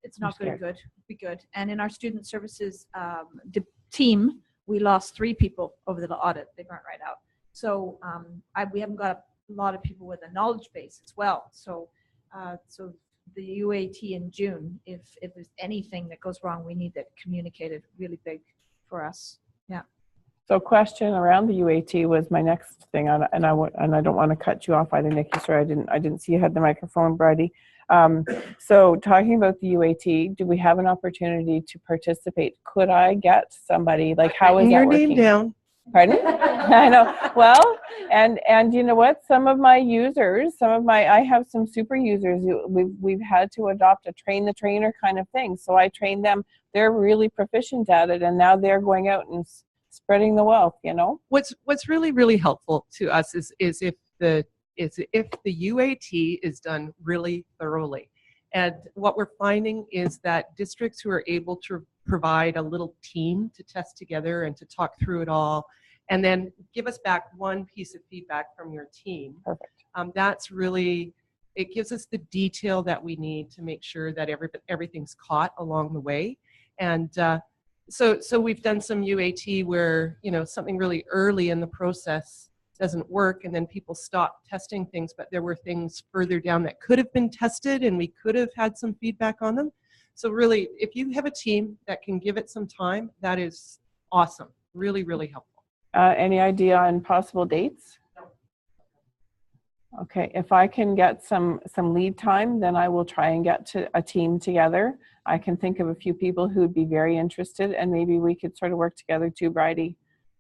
it's not going to be good. And in our student services team, we lost 3 people over the audit. They burnt right out. So we haven't got a lot of people with a knowledge base as well. So so the UAT in June, if there's anything that goes wrong, we need that communicated really big for us. Yeah. So question around the UAT was my next thing, and I don't want to cut you off either, Nikki. Sorry, I didn't see you had the microphone, Brady. So talking about the UAT, do we have an opportunity to participate? Could I get somebody, like, how is that your working? name down. Pardon? I know. Well, and you know what? Some of my users, I have some super users. We've had to adopt a train the trainer kind of thing. So I train them. They're really proficient at it, and now they're going out and spreading the wealth. You know. What's really, really helpful to us is if the UAT is done really thoroughly. And what we're finding is that districts who are able to provide a little team to test together and to talk through it all, and then give us back one piece of feedback from your team. Perfect. That's really, it gives us the detail that we need to make sure that everything's caught along the way. And so we've done some UAT where, you know, something really early in the process doesn't work, and then people stop testing things, but there were things further down that could have been tested and we could have had some feedback on them. So really, if you have a team that can give it some time, that is awesome. Really, really helpful. Any idea on possible dates? No. Okay, if I can get some lead time, then I will try and get to a team together. I can think of a few people who'd be very interested, and maybe we could sort of work together too, Bridie,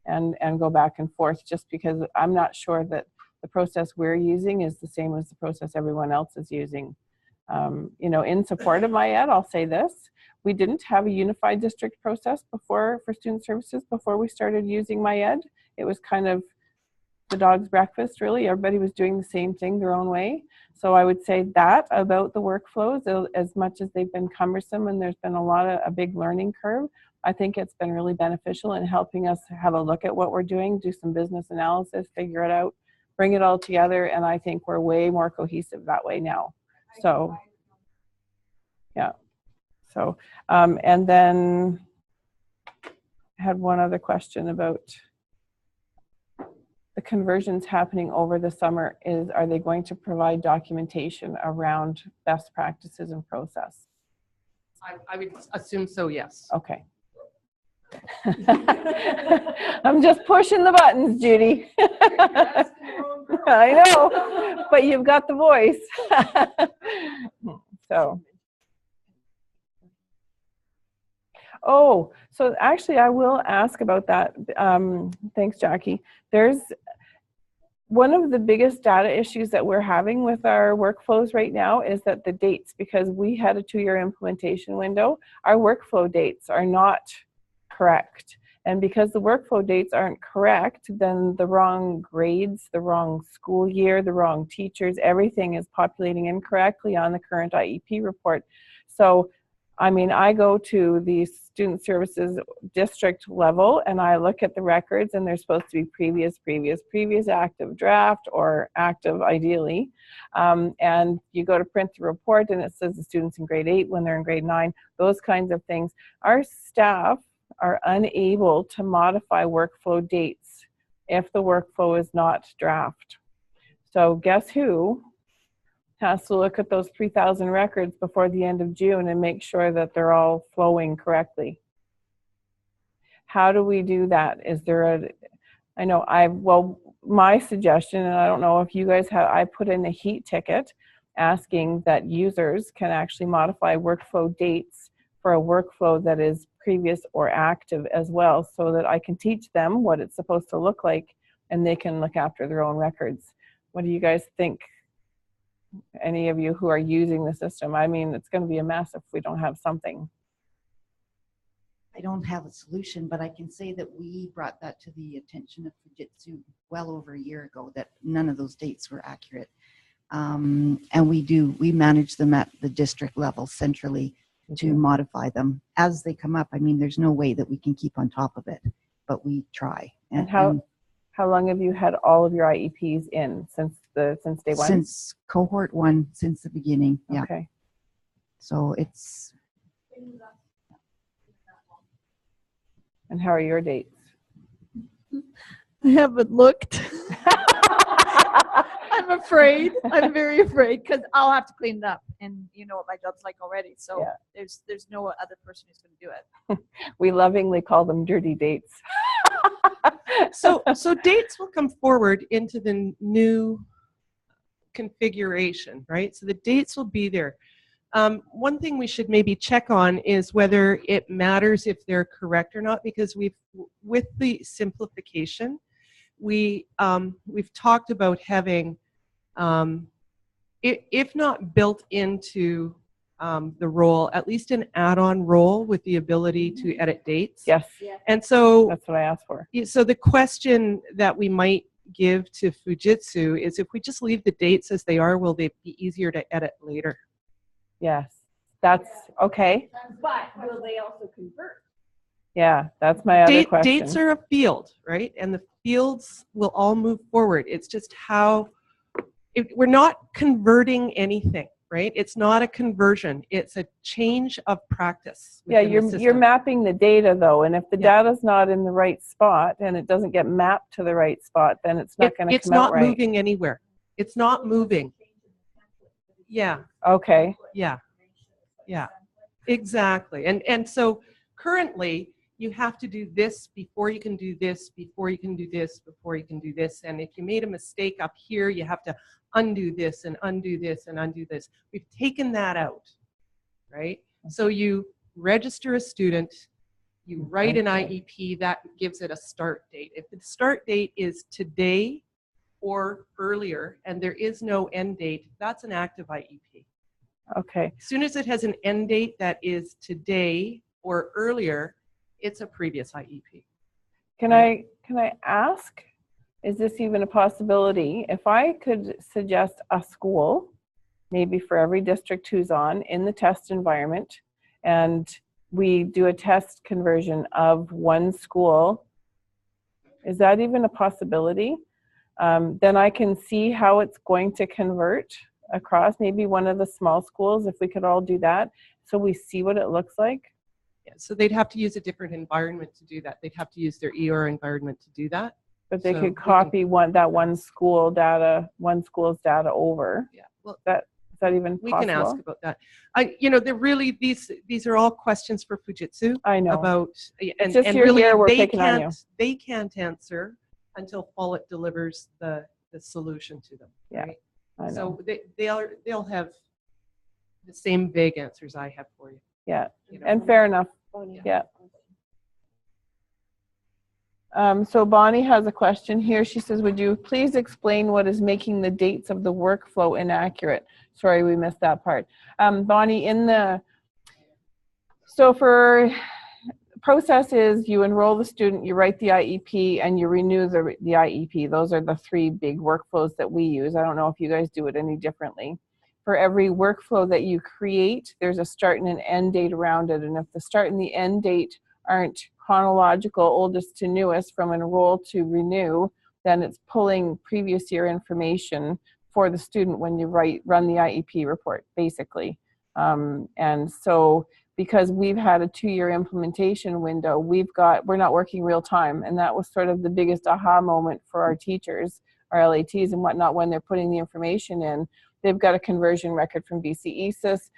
and go back and forth, just because I'm not sure that the process we're using is the same as the process everyone else is using. You know, in support of my ed, I'll say this. We didn't have a unified district process before for student services before we started using my ed. It was kind of the dog's breakfast, really. Everybody was doing the same thing their own way. So I would say that about the workflows, as much as they've been cumbersome and there's been a big learning curve, I think it's been really beneficial in helping us have a look at what we're doing, do some business analysis, figure it out, bring it all together, and I think we're way more cohesive that way now. So, yeah. So, and then I had one other question about the conversions happening over the summer. Are they going to provide documentation around best practices and process? I would assume so, yes. Okay. I'm just pushing the buttons, Judy. I know, but you've got the voice. So. Oh, so actually I will ask about that. Thanks, Jackie. There's one of the biggest data issues that we're having with our workflows right now is that the dates, because we had a 2-year implementation window, our workflow dates are not correct. And because the workflow dates aren't correct, then the wrong grades, the wrong school year, the wrong teachers, everything is populating incorrectly on the current IEP report. So, I mean, I go to the student services district level and I look at the records, and they're supposed to be previous active draft or active ideally. And you go to print the report and it says the students in grade 8 when they're in grade 9, those kinds of things. Our staff are unable to modify workflow dates if the workflow is not draft. So guess who has to look at those 3,000 records before the end of June and make sure that they're all flowing correctly? How do we do that? Is there well, my suggestion, and I don't know if you guys have, I put in a heat ticket asking that users can actually modify workflow dates for a workflow that is previous or active as well, so that I can teach them what it's supposed to look like and they can look after their own records. What do you guys think? Any of you who are using the system? I mean, it's going to be a mess if we don't have something. I don't have a solution, but I can say that we brought that to the attention of Fujitsu well over a year ago, that none of those dates were accurate. And we manage them at the district level centrally to modify them as they come up. I mean, there's no way that we can keep on top of it, but we try. And how long have you had all of your IEPs in since day one? Since cohort 1, since the beginning. Yeah. Okay. So it's. And how are your dates? I haven't looked. I'm afraid. I'm very afraid, because I'll have to clean it up, and you know what my job's like already. So yeah. there's no other person who's going to do it. We lovingly call them dirty dates. So dates will come forward into the new configuration, right? So the dates will be there. One thing we should maybe check on is whether it matters if they're correct or not, because with the simplification, we've talked about having, if not built into the role, at least an add-on role with the ability to edit dates. Yes, And so that's what I asked for. so the question that we might give to Fujitsu is, if we just leave the dates as they are, will they be easier to edit later? Yes, that's okay. But will they also convert? Yeah, that's my other question. Dates are a field, right? And the fields will all move forward. It's just how, we're not converting anything, right? It's not a conversion. It's a change of practice. Yeah, within the you're system. mapping the data though, and if the Yeah. data's not in the right spot and it doesn't get mapped to the right spot, then it's not going to It's come out not right. moving anywhere. It's not moving. Yeah. Okay. Yeah. Yeah. Exactly. And so currently you have to do this before you can do this, before you can do this, before you can do this. And if you made a mistake up here, you have to undo this and undo this and undo this. We've taken that out, right? So you register a student, you write an IEP, that gives it a start date. If the start date is today or earlier and there is no end date, that's an active IEP. Okay. As soon as it has an end date that is today or earlier, it's a previous IEP. Can I ask, is this even a possibility? If I could suggest a school, maybe for every district who's on in the test environment, and we do a test conversion of one school, is that even a possibility? Then I can see how it's going to convert across maybe one of the small schools, if we could all do that, so we see what it looks like. Yeah, so they'd have to use a different environment to do that. They'd have to use their ER environment to do that. But they So could we copy can- one school's data over. Yeah, well, Is that even we possible? can ask about that. They're really, these are all questions for Fujitsu I know. about, and just you're really here, we're they picking on you. they can't answer until Follett delivers the solution to them. Yeah, Right? I know. So they'll have the same vague answers I have for you. Yeah, you know. and fair enough. Yeah. So Bonnie has a question here. She says, would you please explain what is making the dates of the workflow inaccurate? Sorry, we missed that part. Bonnie, so for process is you enroll the student, you write the IEP, and you renew the IEP. Those are the three big workflows that we use. I don't know if you guys do it any differently. For every workflow that you create, there's a start and an end date around it. And if the start and the end date aren't chronological, oldest to newest, from enroll to renew, then it's pulling previous year information for the student when you run the IEP report, basically. And so because we've had a 2-year implementation window, we're not working real time. And that was sort of the biggest aha moment for our teachers, our LATs and whatnot, when they're putting the information in. They've got a conversion record from BC ESIS.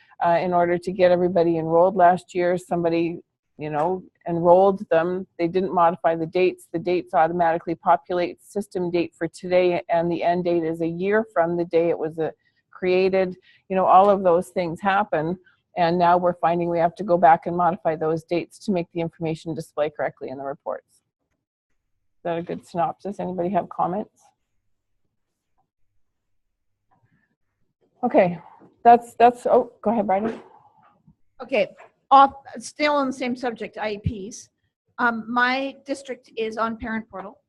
In order to get everybody enrolled last year, somebody, enrolled them. They didn't modify the dates. The dates automatically populate system date for today, and the end date is a year from the day it was created. All of those things happen. And now we're finding we have to go back and modify those dates to make the information display correctly in the reports. Is that a good synopsis? Anybody have comments? Okay, oh, go ahead, Bridie. Okay, still on the same subject, IEPs. My district is on Parent Portal,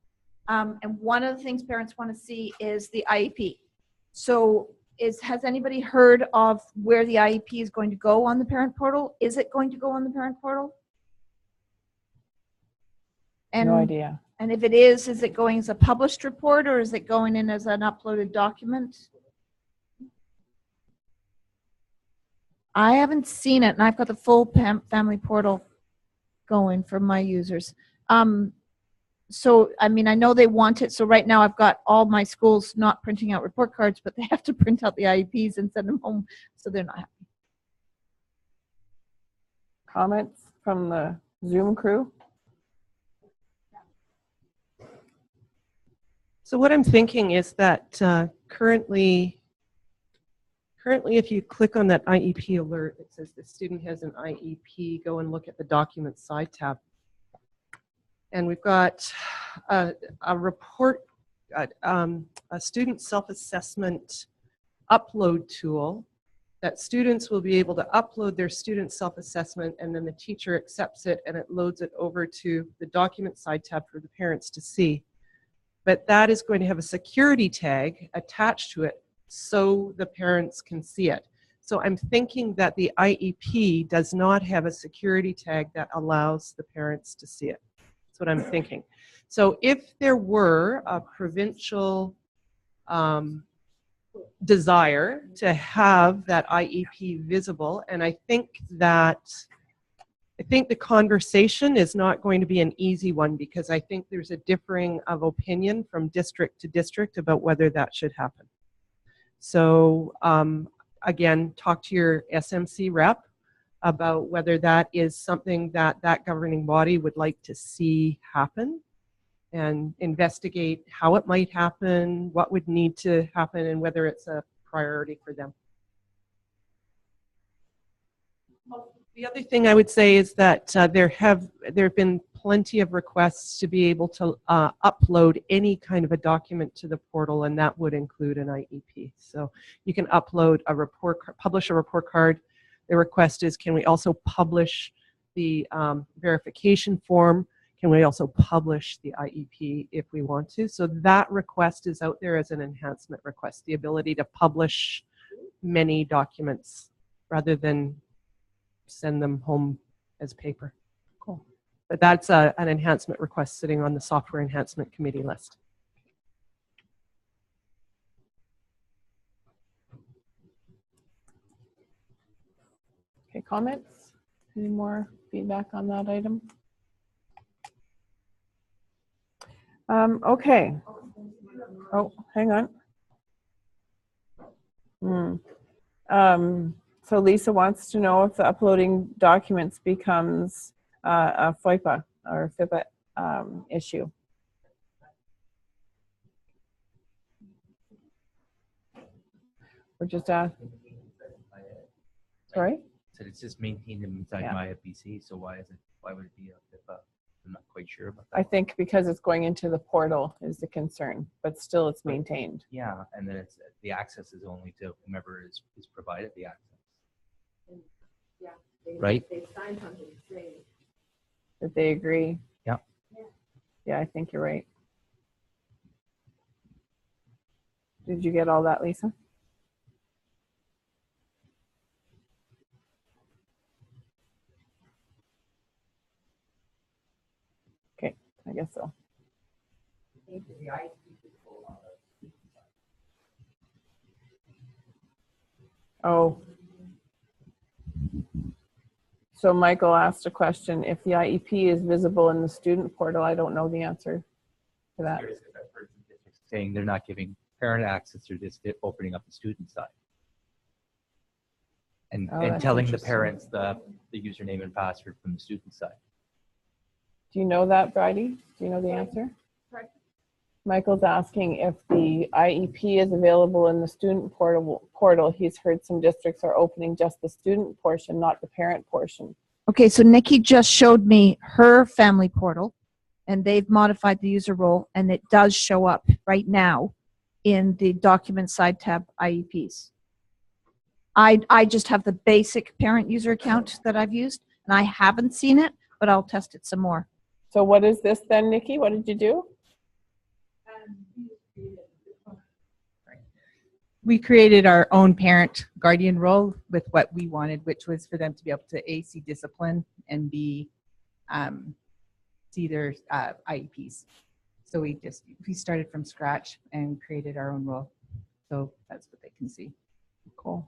and one of the things parents want to see is the IEP. So has anybody heard of where the IEP is going to go on the Parent Portal? Is it going to go on the Parent Portal? And, no idea. And if it is it going as a published report, or is it going in as an uploaded document? I haven't seen it, and I've got the full family portal going for my users. So, I know they want it. So right now I've got all my schools not printing out report cards, but they have to print out the IEPs and send them home, so they're not happy. Comments from the Zoom crew? So what I'm thinking is that currently, if you click on that IEP alert, it says the student has an IEP. Go and look at the Documents side tab. And we've got a report, a student self-assessment upload tool that students will be able to upload their student self-assessment, and then the teacher accepts it and it loads it over to the Documents side tab for the parents to see. But that is going to have a security tag attached to it so the parents can see it. So I'm thinking that the IEP does not have a security tag that allows the parents to see it. That's what I'm thinking. So if there were a provincial desire to have that IEP visible, and I think the conversation is not going to be an easy one, because I think there's a differing of opinion from district to district about whether that should happen. So again, talk to your SMC rep about whether that is something that that governing body would like to see happen, and investigate how it might happen, what would need to happen, and whether it's a priority for them. The other thing I would say is that there have been plenty of requests to be able to upload any kind of a document to the portal, and that would include an IEP. So you can upload a report, publish a report card. The request is, can we also publish the verification form? Can we also publish the IEP if we want to? So that request is out there as an enhancement request, the ability to publish many documents rather than send them home as paper. Cool. But that's an enhancement request sitting on the Software Enhancement Committee list. Okay, comments? Any more feedback on that item? Okay. Oh, hang on. So Lisa wants to know if the uploading documents becomes a FOIPA or FIPA issue. We're just sorry? So it's just maintained inside Yeah. my BC, so why would it be a FIPA? I'm not quite sure about that. I think because it's going into the portal is the concern, but still it's maintained. Yeah, and then it's the access is only to whomever is provided the access. Yeah, right? They signed something saying That they agree. Yeah. Yeah, I think you're right. Did you get all that, Lisa? Okay, I guess so. Oh. So Michael asked a question. If the IEP is visible in the student portal, I don't know the answer to that. Saying they're not giving parent access, they're just opening up the student side. And, Oh, and that's telling the interesting. parents the username and password from the student side. Do you know that, Bridie? Do you know the answer? Michael's asking if the IEP is available in the student portal. He's heard some districts are opening just the student portion, not the parent portion. Okay, so Nikki just showed me her family portal, and they've modified the user role, and it does show up right now in the document side tab IEPs. I just have the basic parent user account that I've used, and I haven't seen it, but I'll test it some more. So what is this then, Nikki? What did you do? We created our own parent guardian role with what we wanted, which was for them to be able to A, see discipline, and B, see their IEPs. So we started from scratch and created our own role. So that's what they can see. Cool.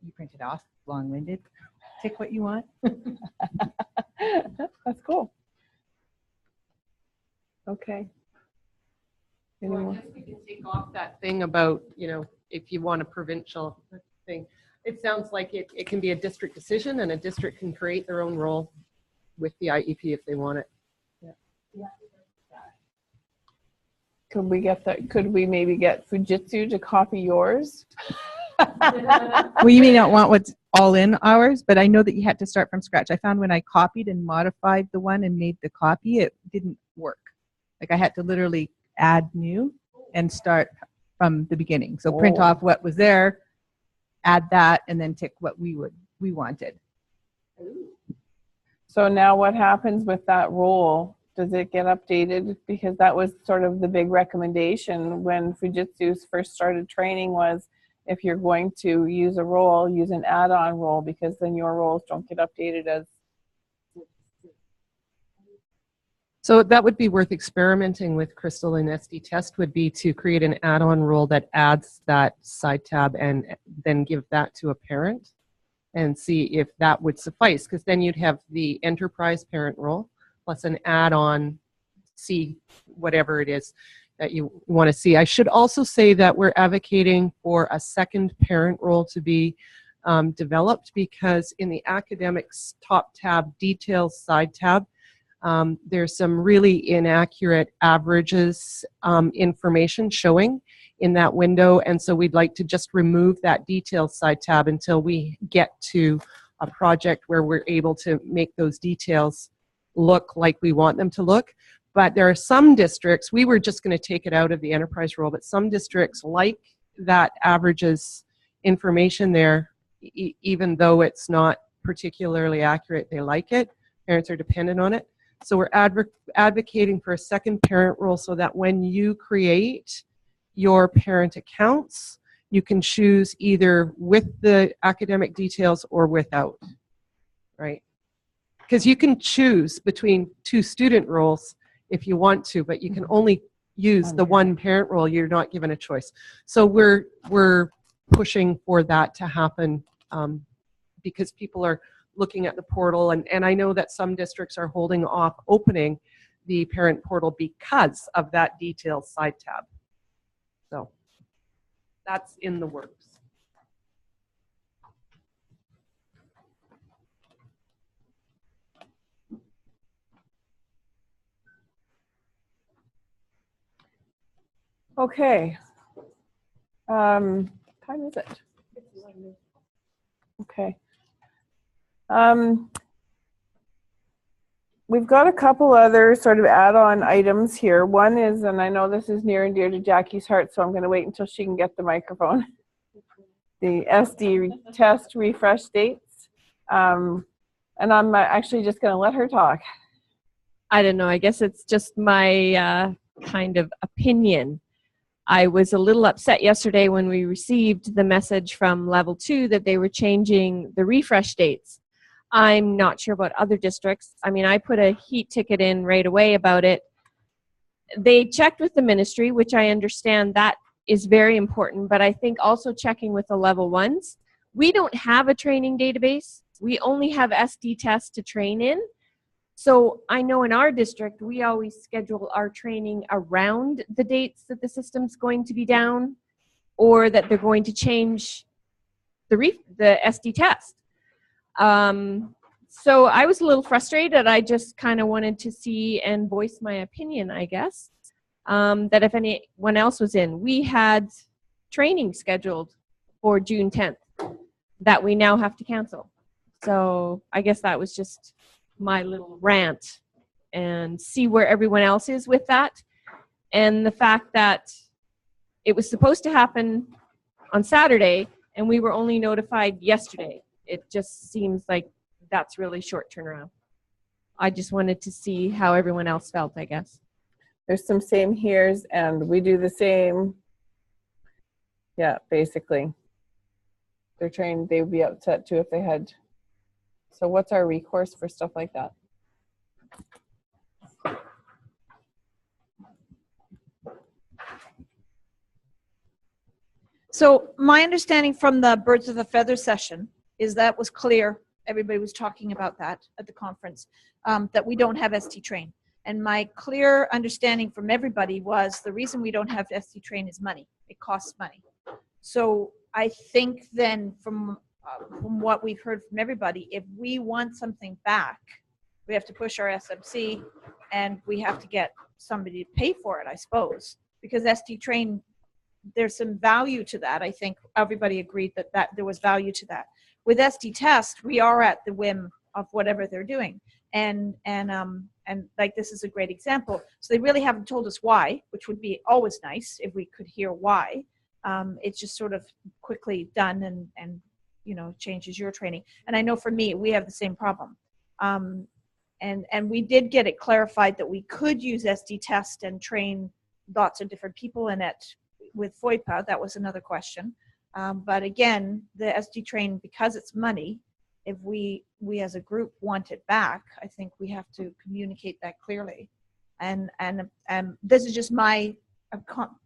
You print it off, long-winded. Pick what you want. That's cool. Okay. Well, I guess we can take off that thing about, if you want a provincial thing. It sounds like it can be a district decision, and a district can create their own role with the IEP if they want it. Yeah. Could we get that? Could we maybe get Fujitsu to copy yours? Well, you may not want what's all in ours, but I know that you had to start from scratch. I found when I copied and modified the one and made the copy, it didn't work. Like I had to literally add new and start from the beginning. So print off what was there, add that, and then tick what we wanted. So now what happens with that role? Does it get updated? Because that was sort of the big recommendation when Fujitsu's first started training was, if you're going to use a role, use an add-on role, because then your roles don't get updated as. So that would be worth experimenting with, Crystal, in SD Test would be to create an add-on role that adds that side tab and then give that to a parent and see if that would suffice, because then you'd have the enterprise parent role plus an add-on C, whatever it is that you want to see. I should also say that we're advocating for a second parent role to be developed, because in the academics top tab, details side tab, there's some really inaccurate averages information showing in that window, and so we'd like to just remove that details side tab until we get to a project where we're able to make those details look like we want them to look. But there are some districts, we were just going to take it out of the enterprise role, but some districts like that averages information there, even though it's not particularly accurate, they like it. Parents are dependent on it. So we're advocating for a second parent role so that when you create your parent accounts, you can choose either with the academic details or without, right? Because you can choose between two student roles if you want to, but you can only use the one parent role. You're not given a choice. So we're pushing for that to happen because people are looking at the portal, and I know that some districts are holding off opening the parent portal because of that details side tab. So that's in the works. Okay. Time is it? Okay. We've got a couple other sort of add-on items here. One is, and I know this is near and dear to Jackie's heart, so I'm going to wait until she can get the microphone. The SD test refresh dates. And I'm actually just going to let her talk. I don't know. I guess it's just my kind of opinion. I was a little upset yesterday when we received the message from level 2 that they were changing the refresh dates. I'm not sure about other districts. I mean, I put a heat ticket in right away about it. They checked with the ministry, which I understand that is very important, but I think also checking with the level 1s. We don't have a training database. We only have SD tests to train in. So I know in our district, we always schedule our training around the dates that the system's going to be down or that they're going to change the SD test. So I was a little frustrated. I just kind of wanted to see and voice my opinion, I guess, that if anyone else was in. We had training scheduled for June 10th that we now have to cancel. So I guess that was just my little rant and see where everyone else is with that. And the fact that it was supposed to happen on Saturday and we were only notified yesterday. It just seems like that's really short turnaround. I just wanted to see how everyone else felt, I guess. There's some same here's and we do the same. Yeah, basically. They're trained, they would be upset too if they had. So what's our recourse for stuff like that? So my understanding from the Birds of a Feather session is that was clear. Everybody was talking about that at the conference, that we don't have ST Train. And my clear understanding from everybody was the reason we don't have ST Train is money. It costs money. So I think then from what we've heard from everybody, if we want something back, we have to push our SMC and we have to get somebody to pay for it, I suppose. because SD Train, there's some value to that. I think everybody agreed that there was value to that. With SD Test, we are at the whim of whatever they're doing. And like this is a great example. So they really haven't told us why, which would be always nice if we could hear why. It's just sort of quickly done and you know, changes your training. And I know for me, we have the same problem. And we did get it clarified that we could use SD Test and train lots of different people in it with FOIPA. That was another question. But again, the SD Train, because it's money, if we as a group want it back, I think we have to communicate that clearly. And this is just my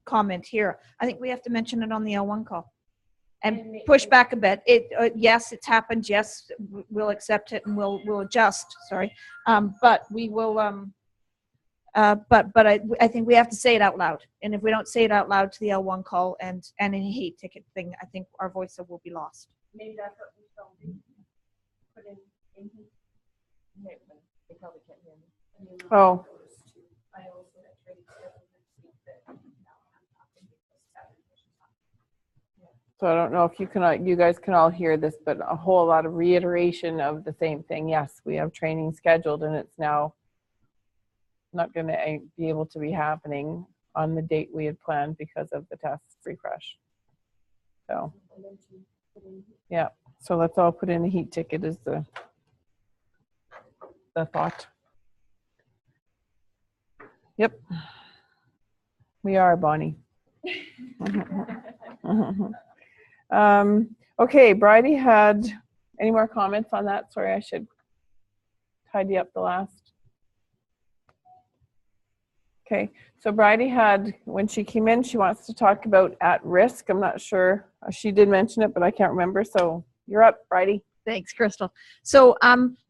comment here. I think we have to mention it on the L1 call and push back a bit. Yes, it's happened. Yes, we'll accept it and we'll adjust. Sorry, but we will. But I think we have to say it out loud. And if we don't say it out loud to the L1 call and any hate ticket thing, I think our voice will be lost. Maybe that's what we shall do. Put in they probably can't hear me. Oh. I also had training scheduled next week that now I'm talking because So I don't know if you guys can all hear this, but a whole lot of reiteration of the same thing. Yes, we have training scheduled and it's now not going to be able to be happening on the date we had planned because of the test refresh. So yeah, so let's all put in a heat ticket is the thought. Yep, we are, Bonnie. Okay, Bridie had any more comments on that? Sorry, I should tidy up the last. Okay, so Bridie had, when she came in, she wants to talk about at risk. I'm not sure. She did mention it, but I can't remember. So you're up, Bridie. Thanks, Crystal. So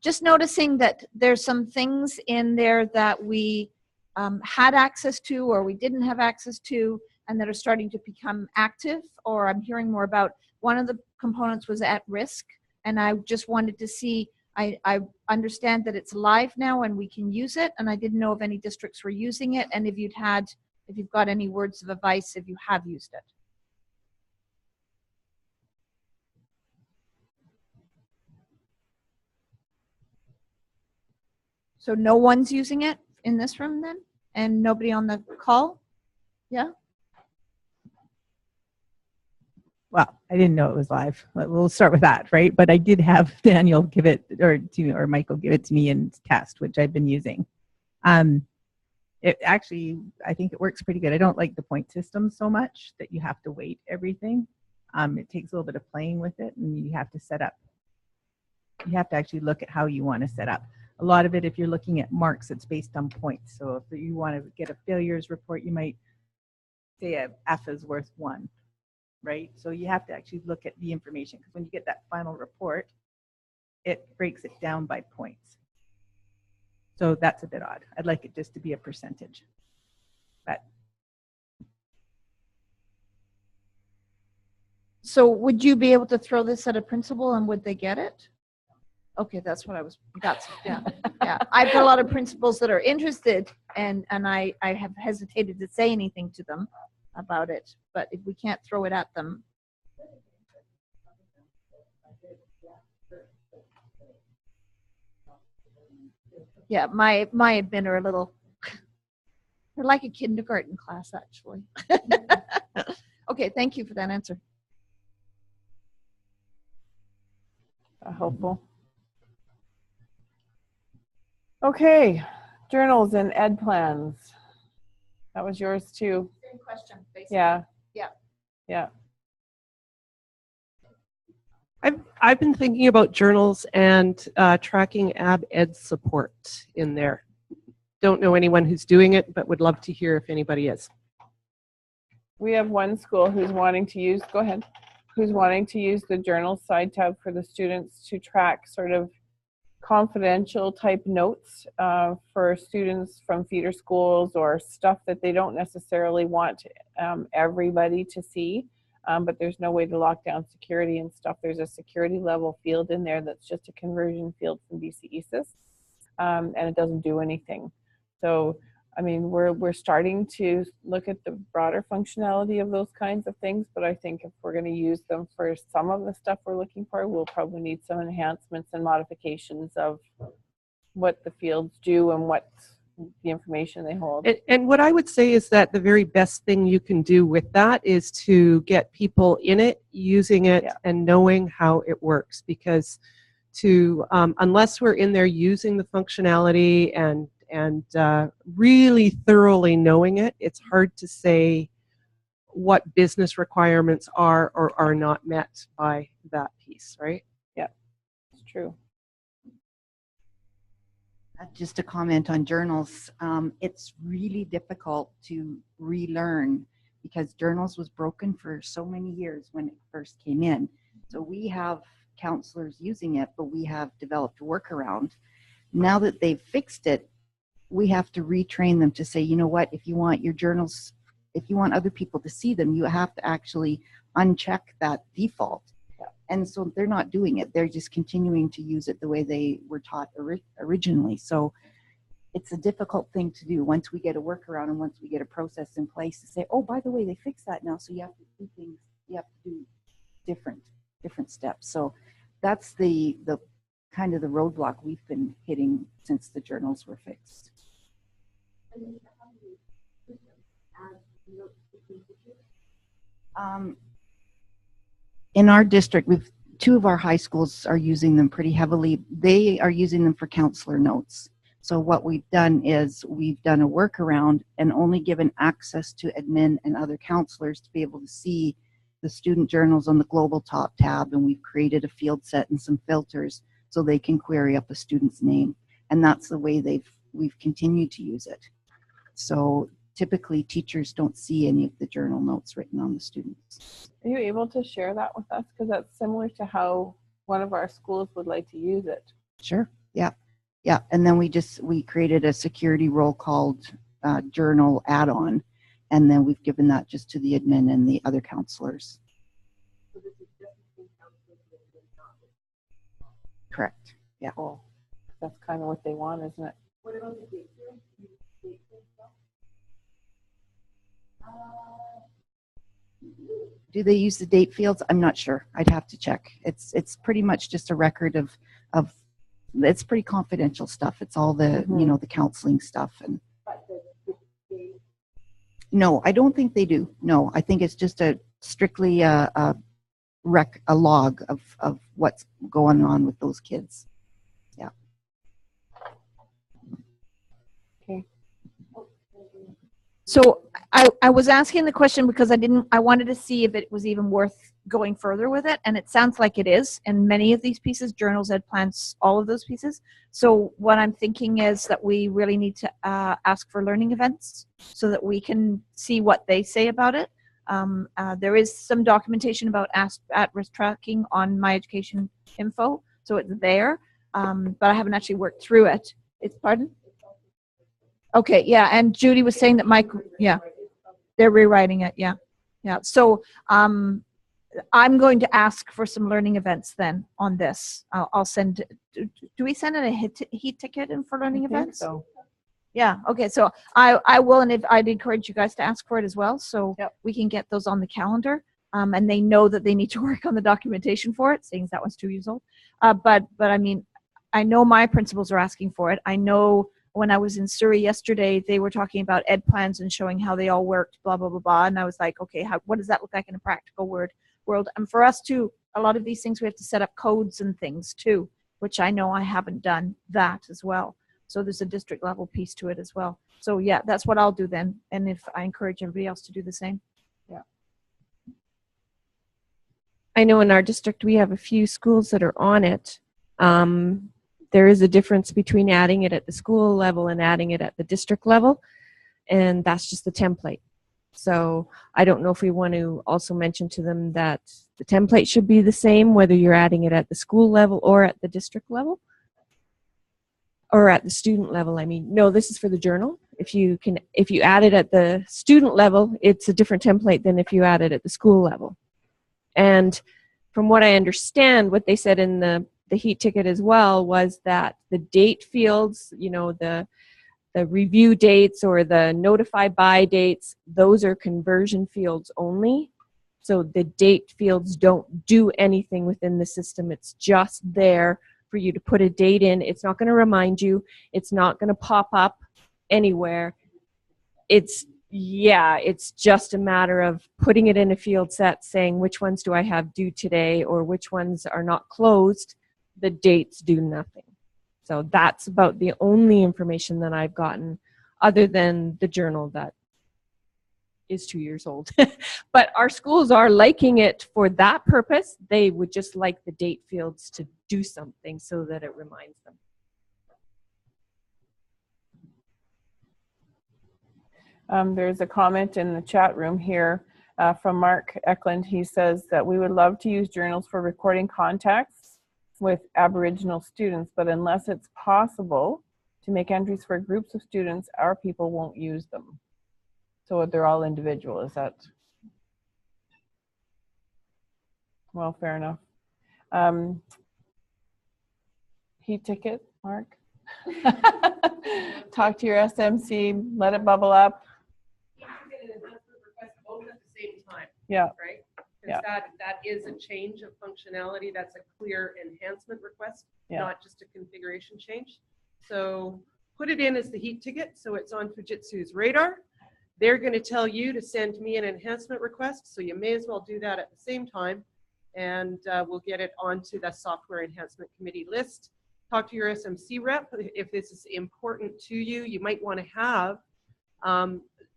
just noticing that there's some things in there that we had access to or we didn't have access to and that are starting to become active or I'm hearing more about. One of the components was at risk, and I just wanted to see, I understand that it's live now and we can use it, and I didn't know if any districts were using it and if you've got any words of advice if you have used it. So no one's using it in this room then? And nobody on the call? Yeah? Well, I didn't know it was live. We'll start with that, right? But I did have Daniel give it, or Michael give it to me in test, which I've been using. It actually, I think it works pretty good. I don't like the point system so much that you have to weight everything. It takes a little bit of playing with it, and you have to set up. You have to actually look at how you want to set up. A lot of it, if you're looking at marks, it's based on points. So if you want to get a failures report, you might say a F is worth 1, right? So you have to actually look at the information, because when you get that final report, it breaks it down by points. So that's a bit odd. I'd like it just to be a percentage. But So would you be able to throw this at a principal and would they get it? Okay, that's what I was, yeah. I've got a lot of principals that are interested and I have hesitated to say anything to them about it, but if we can't throw it at them. Yeah, my admin are a little, they're like a kindergarten class actually. Okay, thank you for that answer. Helpful. Okay, journals and ed plans. That was yours too. Same question, basically. Yeah. Yeah. Yeah. I've been thinking about journals and tracking ab ed support in there. Don't know anyone who's doing it, but would love to hear if anybody is. We have one school who's wanting to use, go ahead, who's wanting to use the journal side tab for the students to track sort of confidential type notes for students from feeder schools or stuff that they don't necessarily want everybody to see, but there's no way to lock down security and stuff. There's a security level field in there that's just a conversion field from BC ESIS, and it doesn't do anything. So I mean, we're starting to look at the broader functionality of those kinds of things, but I think if we're going to use them for some of the stuff we're looking for, we'll probably need some enhancements and modifications of what the fields do and what the information they hold. And what I would say is that the very best thing you can do with that is to get people in it, using it, and knowing how it works. Because unless we're in there using the functionality and really thoroughly knowing it, it's hard to say what business requirements are or are not met by that piece, right? Yeah, it's true. Just to comment on journals, it's really difficult to relearn because journals was broken for so many years when it first came in. So we have counselors using it, but we have developed a workaround. Now that they've fixed it, we have to retrain them to say, you know what, if you want your journals, if you want other people to see them, you have to actually uncheck that default. And so they're not doing it. They're just continuing to use it the way they were taught originally. So it's a difficult thing to do once we get a workaround and once we get a process in place to say, oh, by the way, they fixed that now. So you have to do things, you have to do different steps. So that's the kind of the roadblock we've been hitting since the journals were fixed. In our district, two of our high schools are using them pretty heavily. They are using them for counselor notes. So what we've done is we've done a workaround and only given access to admin and other counselors to be able to see the student journals on the global top tab, and we've created a field set and some filters so they can query up a student's name. And that's the way we've continued to use it. So typically teachers don't see any of the journal notes written on the students. Are you able to share that with us? Because that's similar to how one of our schools would like to use it. Sure, yeah. And then we created a security role called journal add-on, and then we've given that just to the admin and the other counselors. Correct, yeah. Cool. That's kind of what they want, isn't it? What about the date field? Do they use the date fields? I'm not sure. I'd have to check. It's pretty much just a record of it's pretty confidential stuff. It's all the the counseling stuff and. No, I don't think they do. No, I think it's just strictly a log of what's going on with those kids. Yeah. Okay. So I was asking the question because I wanted to see if it was even worth going further with it, and it sounds like it is. And many of these pieces, journals, ed plans, all of those pieces. So what I'm thinking is that we really need to ask for learning events so that we can see what they say about it. There is some documentation about at-risk tracking on My Education Info, so it's there, but I haven't actually worked through it. Pardon? Okay, yeah, and Judy was saying that they're rewriting it, yeah. So I'm going to ask for some learning events then on this. I'll send, do we send in a heat ticket in for learning events? So. Yeah, okay, so I will, and I'd encourage you guys to ask for it as well, so we can get those on the calendar, and they know that they need to work on the documentation for it, seeing as that one's 2 years old. But I mean, I know my principals are asking for it. I know when I was in Surrey yesterday, they were talking about ed plans and showing how they all worked, blah, blah, blah, blah. And I was like, okay, what does that look like in a practical world? And for us too, a lot of these things, we have to set up codes and things too, which I know I haven't done that as well. So there's a district level piece to it as well. So yeah, that's what I'll do then. And if I encourage everybody else to do the same. Yeah. I know in our district, we have a few schools that are on it. There is a difference between adding it at the school level and adding it at the district level, and that's just the template. So I don't know if we want to also mention to them that the template should be the same, whether you're adding it at the school level or at the district level, or at the student level. I mean, no, this is for the journal. If you add it at the student level, it's a different template than if you add it at the school level. And from what I understand, what they said in the heat ticket as well was that the date fields, the review dates or the notify by dates, those are conversion fields only. So the date fields don't do anything within the system. It's just there for you to put a date in. It's not going to remind you. It's not going to pop up anywhere. It's just a matter of putting it in a field set, saying which ones do I have due today or which ones are not closed. The dates do nothing. So that's about the only information that I've gotten, other than the journal that is 2 years old. But our schools are liking it for that purpose. They would just like the date fields to do something so that it reminds them. There's a comment in the chat room here from Mark Eklund. He says that we would love to use journals for recording contacts with Aboriginal students, but unless it's possible to make entries for groups of students, our people won't use them. So they're all individual, is that? Well, fair enough. Heat ticket, Mark? Talk to your SMC, let it bubble up. Both at the same time. Yeah. Right? Because that is a change of functionality. That's a clear enhancement request, not just a configuration change. So put it in as the heat ticket so it's on Fujitsu's radar. They're going to tell you to send me an enhancement request, so you may as well do that at the same time, and we'll get it onto the software enhancement committee list. Talk to your SMC rep if this is important to you. You might want to have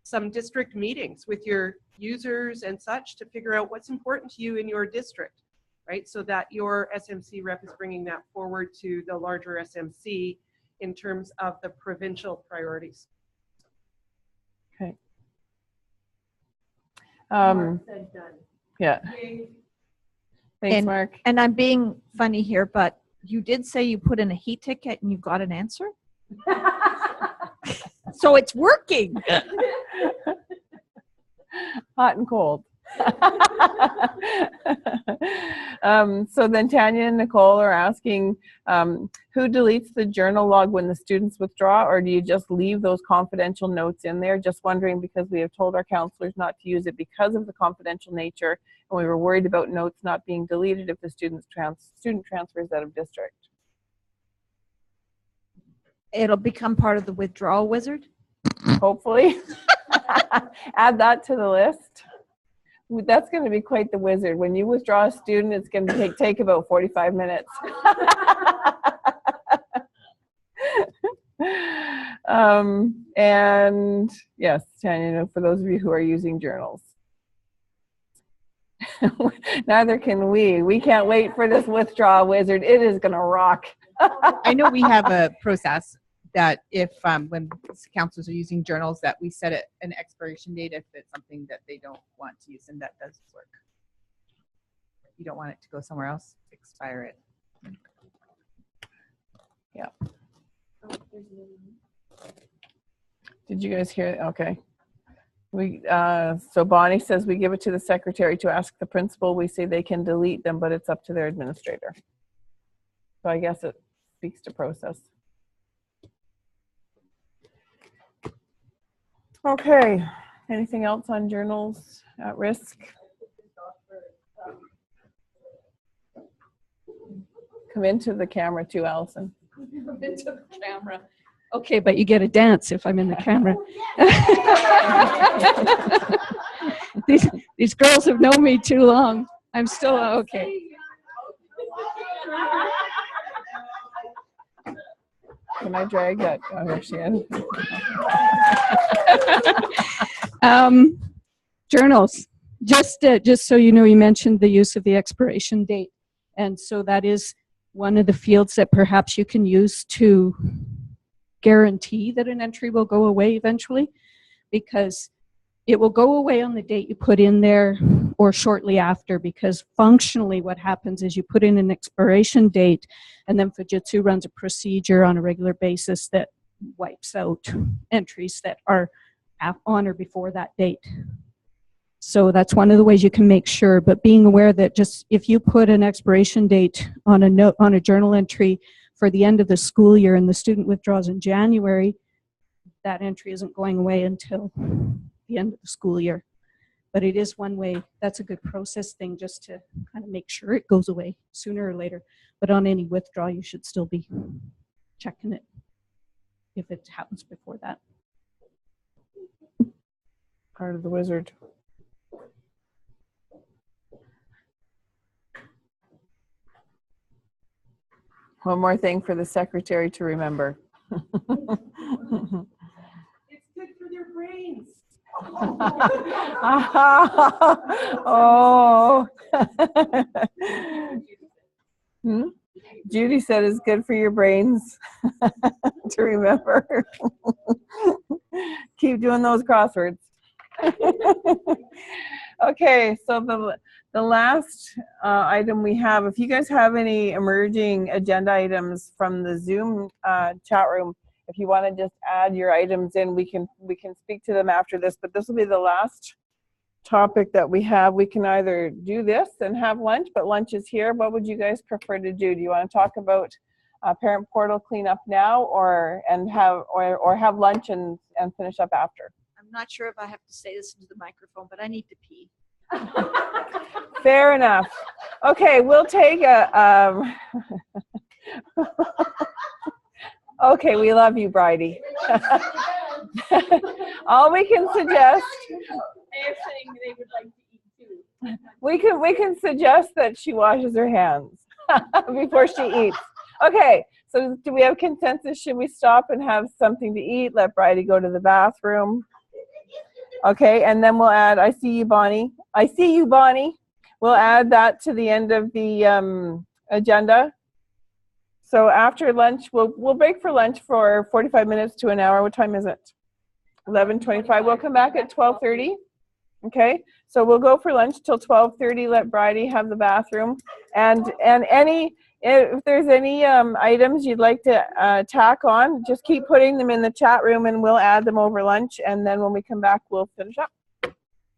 some district meetings with your users and such to figure out what's important to you in your district, right? So that your SMC rep is bringing that forward to the larger SMC in terms of the provincial priorities. Okay. Yeah. Thanks, Mark. And I'm being funny here, but you did say you put in a heat ticket and you got an answer? So it's working. Hot and cold. So then Tanya and Nicole are asking, who deletes the journal log when the students withdraw, or do you just leave those confidential notes in there? Just wondering, because we have told our counselors not to use it because of the confidential nature, and we were worried about notes not being deleted if the student transfers out of district. It'll become part of the withdrawal wizard? Hopefully. Add that to the list. That's going to be quite the wizard. When you withdraw a student, it's going to take about 45 minutes. And yes, Tanya, for those of you who are using journals. Neither can we. We can't wait for this withdrawal wizard. It is going to rock. I know we have a process that if when counselors are using journals, that we set an expiration date if it's something that they don't want to use, and that does work. If you don't want it to go somewhere else, expire it. Yeah. Did you guys hear it? Okay. So Bonnie says we give it to the secretary to ask the principal. We say they can delete them, but it's up to their administrator. So I guess it speaks to process. Okay, anything else on journals at risk? Come into the camera too, Allison. Come into the camera. Okay, but you get a dance if I'm in the camera. These girls have known me too long. I'm still okay. Can I drag that? Oh, here she is. Journals. Just so you know, you mentioned the use of the expiration date. And so that is one of the fields that perhaps you can use to guarantee that an entry will go away eventually, because it will go away on the date you put in there or shortly after, because functionally what happens is you put in an expiration date and then Fujitsu runs a procedure on a regular basis that wipes out entries that are on or before that date. So that's one of the ways you can make sure, but being aware that just if you put an expiration date on a note, on a journal entry for the end of the school year and the student withdraws in January, that entry isn't going away until the end of the school year. But it is one way, that's a good process thing, just to kind of make sure it goes away sooner or later. But on any withdrawal, you should still be checking it if it happens before that. Part of the wizard. One more thing for the secretary to remember. It's good for their brains. Oh. Judy said it's good for your brains to remember. Keep doing those crosswords. Okay, so the last item we have, if you guys have any emerging agenda items from the Zoom chat room, if you want to just add your items in, we can speak to them after this, but this will be the last topic that we have. We can either do this and have lunch, but lunch is here. What would you guys prefer to do? Do you want to talk about parent portal cleanup now, or have lunch and finish up after? I'm not sure if I have to say this into the microphone, but I need to pee. Fair enough. Okay, we'll take a okay, we love you, Bridie. All we can suggest, They're saying they would like to eat too. we can suggest that she washes her hands before she eats. Okay, so do we have consensus? Should we stop and have something to eat? Let Bridie go to the bathroom. Okay, and then we'll add, I see you, Bonnie. I see you, Bonnie. We'll add that to the end of the agenda. So after lunch, we'll break for lunch for 45 minutes to an hour. What time is it? 11:25. We'll come back at 12:30. Okay, so we'll go for lunch till 12:30. Let Bridie have the bathroom, and if there's any items you'd like to tack on, just keep putting them in the chat room, and we'll add them over lunch. And then when we come back, we'll finish up.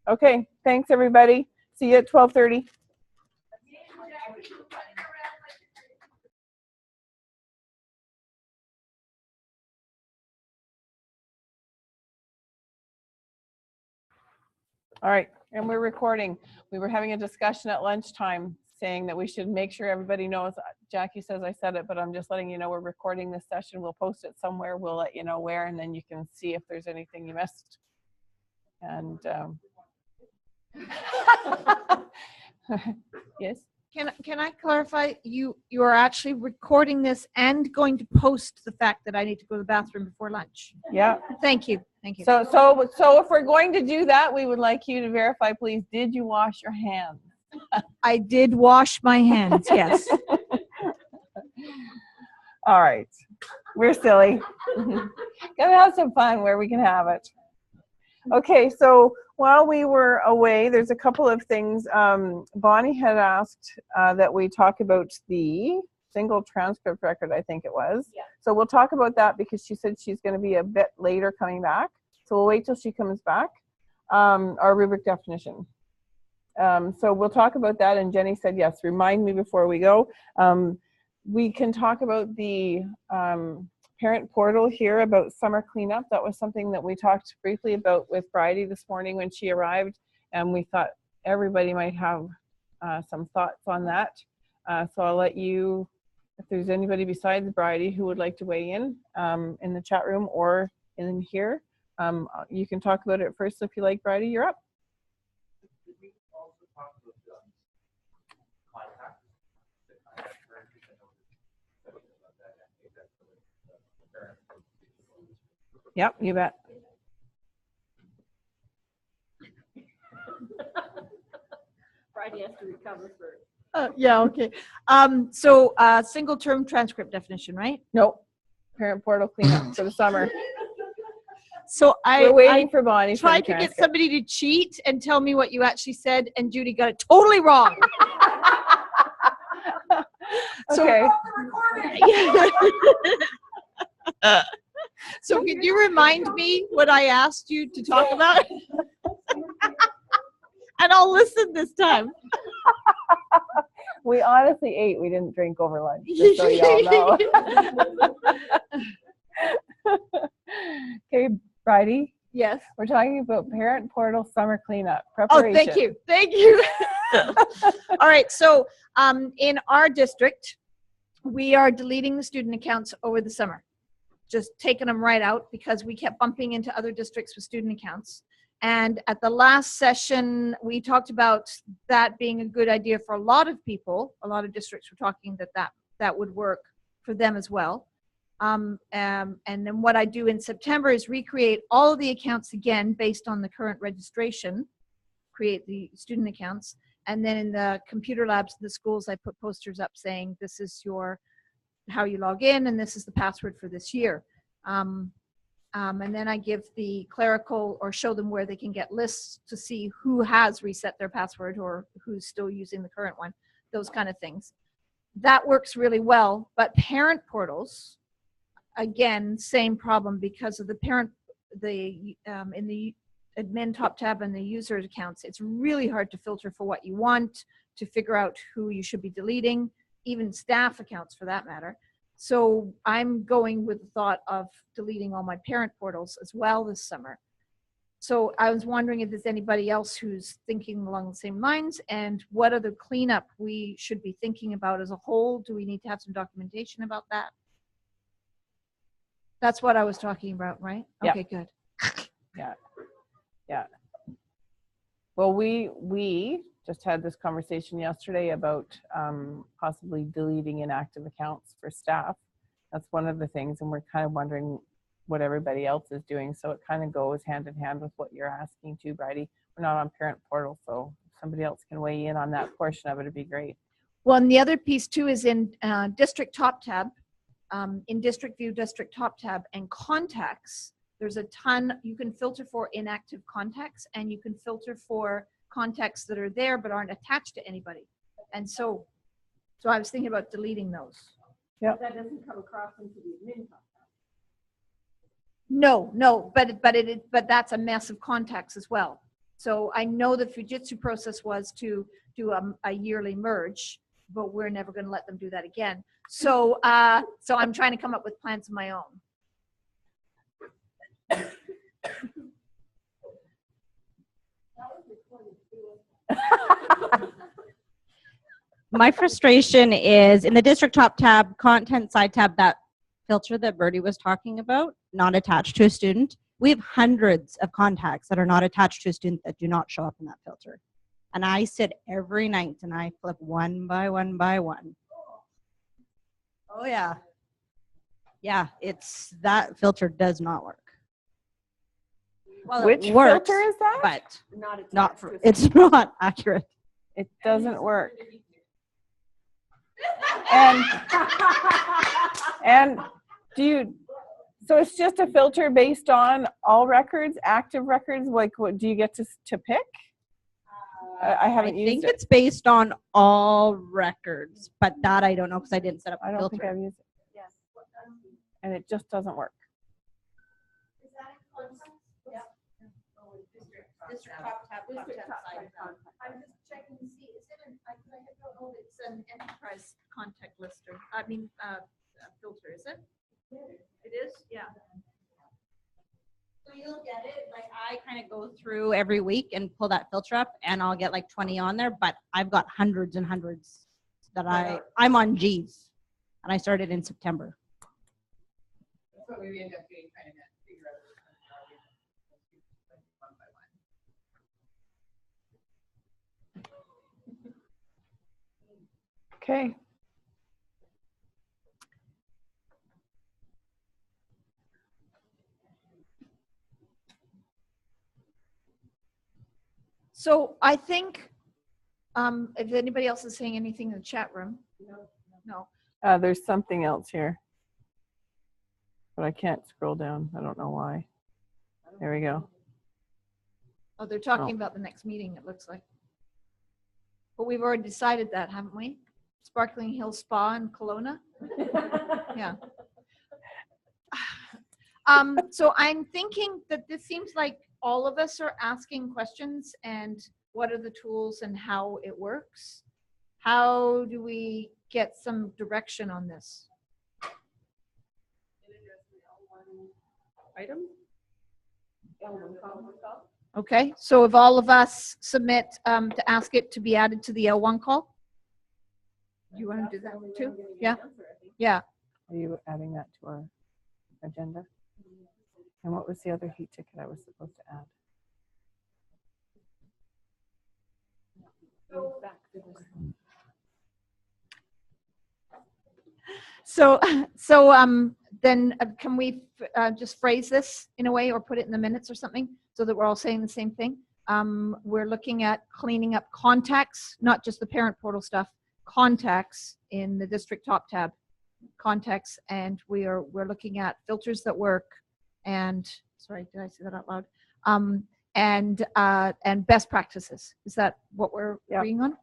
Okay, thanks everybody. See you at 12:30. All right, and we're recording. We were having a discussion at lunchtime saying that we should make sure everybody knows. Jackie says I said it, but I'm just letting you know we're recording this session. We'll post it somewhere. We'll let you know where, and then you can see if there's anything you missed. And yes? Can I clarify? You are actually recording this and going to post the fact that I need to go to the bathroom before lunch. Yeah. Thank you. Thank you. So if we're going to do that, we would like you to verify, please. Did you wash your hands? I did wash my hands. Yes. All right. We're silly. Gotta have some fun where we can have it. Okay, so while we were away, there's a couple of things. Bonnie had asked that we talk about the single transcript record, I think it was. Yeah. So we'll talk about that because she said she's going to be a bit later coming back. So we'll wait till she comes back. Our rubric definition. So we'll talk about that. And Jenny said, yes, remind me before we go. We can talk about the parent portal here about summer cleanup. That was something that we talked briefly about with Bridie this morning when she arrived, and we thought everybody might have some thoughts on that. So I'll let you, if there's anybody besides Bridie who would like to weigh in the chat room or in here, you can talk about it first if you like. Bridie, you're up. Yep, you bet. Friday has to recover first. Yeah, okay. So single term transcript definition, right? Nope. Parent portal cleanup for the summer. So We're waiting for Bonnie. Tried to get somebody to cheat and tell me what you actually said, and Judy got it totally wrong. Okay. So could you remind me what I asked you to talk about? And I'll listen this time. We honestly ate. We didn't drink over lunch, just so y'all know. Okay, Friday, Yes. we're talking about parent portal summer cleanup Oh, preparation. thank you. Thank you. All right. So in our district, we are deleting the student accounts over the summer, just taking them right out because we kept bumping into other districts with student accounts. And at the last session, we talked about that being a good idea for a lot of people. A lot of districts were talking that would work for them as well. And then what I do in September is recreate all of the accounts again based on the current registration, create the student accounts. And then in the computer labs in the schools, I put posters up saying, this is how you log in, and this is the password for this year. And then I give the clerical or show them where they can get lists to see who has reset their password or who's still using the current one, those kind of things. That works really well, but parent portals, again, same problem because of the parent, in the admin top tab and the user accounts, it's really hard to filter for what you want, to figure out who you should be deleting, even staff accounts for that matter. So I'm going with the thought of deleting all my parent portals as well this summer. So I was wondering if there's anybody else who's thinking along the same lines, and what other cleanup we should be thinking about as a whole. Do we need to have some documentation about that? That's what I was talking about, right? Yeah. Okay, good. Yeah. Yeah. Well, we just had this conversation yesterday about possibly deleting inactive accounts for staff. That's one of the things, and we're kind of wondering what everybody else is doing. So it kind of goes hand in hand with what you're asking too, Bridie. We're not on parent portal, so if somebody else can weigh in on that portion of it, it'd be great. Well, and the other piece too is in district top tab, in district view, district top tab, and contacts. There's a ton you can filter for inactive contacts, and you can filter for contacts that are there but aren't attached to anybody. And so I was thinking about deleting those. Yeah. That doesn't come across into the admin top tab. No, but that's a mess of contacts as well. So I know the Fujitsu process was to do a yearly merge, but we're never going to let them do that again. So so I'm trying to come up with plans of my own. My frustration is in the district top tab, content side tab, that filter that Bertie was talking about, not attached to a student. We have hundreds of contacts that are not attached to a student that do not show up in that filter. And I sit every night and I flip one by one by one. Oh yeah. Yeah, that filter does not work. Well, Which it works, filter is that? but it's not accurate. It doesn't work. And so it's just a filter based on all records, active records? Like, what do you get to pick? I haven't used it. I think it's based on all records, but that I don't know because I didn't set up I a don't filter. think I've used it. Yes. And it just doesn't work. Is that in context? Yeah. District top tab, side. I'm just checking to see, is it I don't know if it's an enterprise contact lister. I mean, filter, is it? It is? Yeah. So you'll get it, like I kind of go through every week and pull that filter up and I'll get like 20 on there, but I've got hundreds and hundreds that I'm on G's and I started in September. That's what we end up doing, trying to figure out one by one. Okay. So I think, if anybody else is saying anything in the chat room. No. There's something else here, but I can't scroll down. I don't know why. There we go. Oh, they're talking about the next meeting, it looks like. But we've already decided that, haven't we? Sparkling Hill Spa in Kelowna? Yeah. So I'm thinking that this seems like all of us are asking questions and what are the tools and how it works. How do we get some direction on this? Item? Okay, so if all of us submit to ask it to be added to the L1 call? You want to do that too? Yeah? Yeah. Are you adding that to our agenda? And what was the other heat ticket I was supposed to add? So then can we just phrase this in a way or put it in the minutes or something so that we're all saying the same thing? We're looking at cleaning up contacts, not just the parent portal stuff, contacts in the district top tab, contacts, and we're looking at filters that work and, sorry, did I say that out loud? And best practices. Is that what we're agreeing on?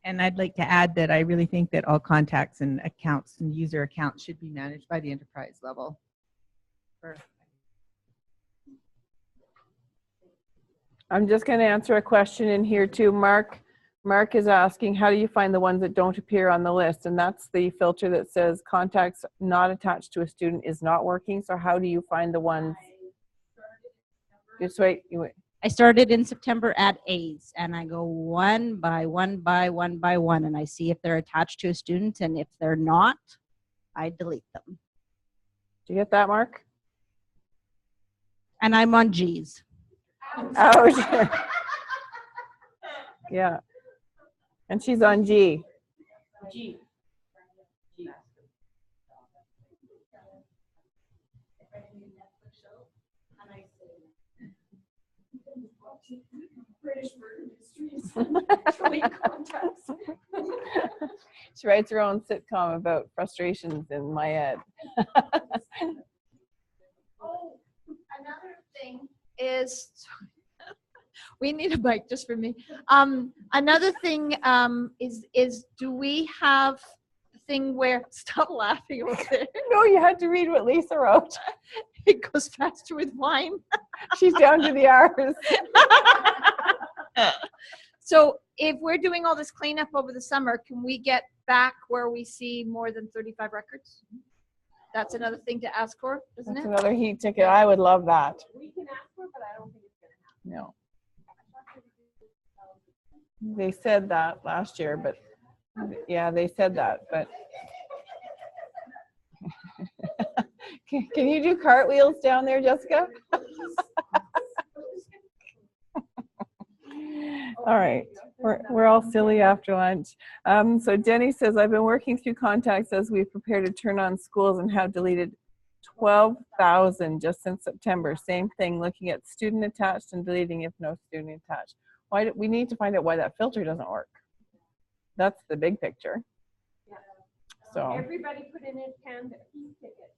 And I'd like to add that I really think that all contacts and accounts and user accounts should be managed by the enterprise level. I'm just going to answer a question in here too. Mark is asking, how do you find the ones that don't appear on the list? And that's the filter that says contacts not attached to a student is not working. So how do you find the ones? Just wait. I started in September at A's, and I go one by one by one by one, and I see if they're attached to a student, and if they're not, I delete them. Do you get that, Mark? And I'm on G's. Oh, yeah. And she's on G. G. She writes her own sitcom about frustrations in my head. Oh, another thing is, we need a mic just for me. Another thing is do we have a thing where, stop laughing over there. No, you had to read what Lisa wrote. It goes faster with wine. She's down to the R's. So if we're doing all this cleanup over the summer, can we get back where we see more than 35 records? That's another thing to ask for, isn't That's it? another heat ticket. I would love that. We can ask for it, but I don't think it's gonna happen. No. They said that last year, but yeah, they said that, but can you do cartwheels down there, Jessica? All right, we're all silly after lunch. So Jenny says, I've been working through contacts as we prepare to turn on schools and have deleted 12,000 just since September. Same thing, looking at student attached and deleting if no student attached. Why do we need to find out why that filter doesn't work? That's the big picture. Yeah. So Everybody put in his hand heat ticket.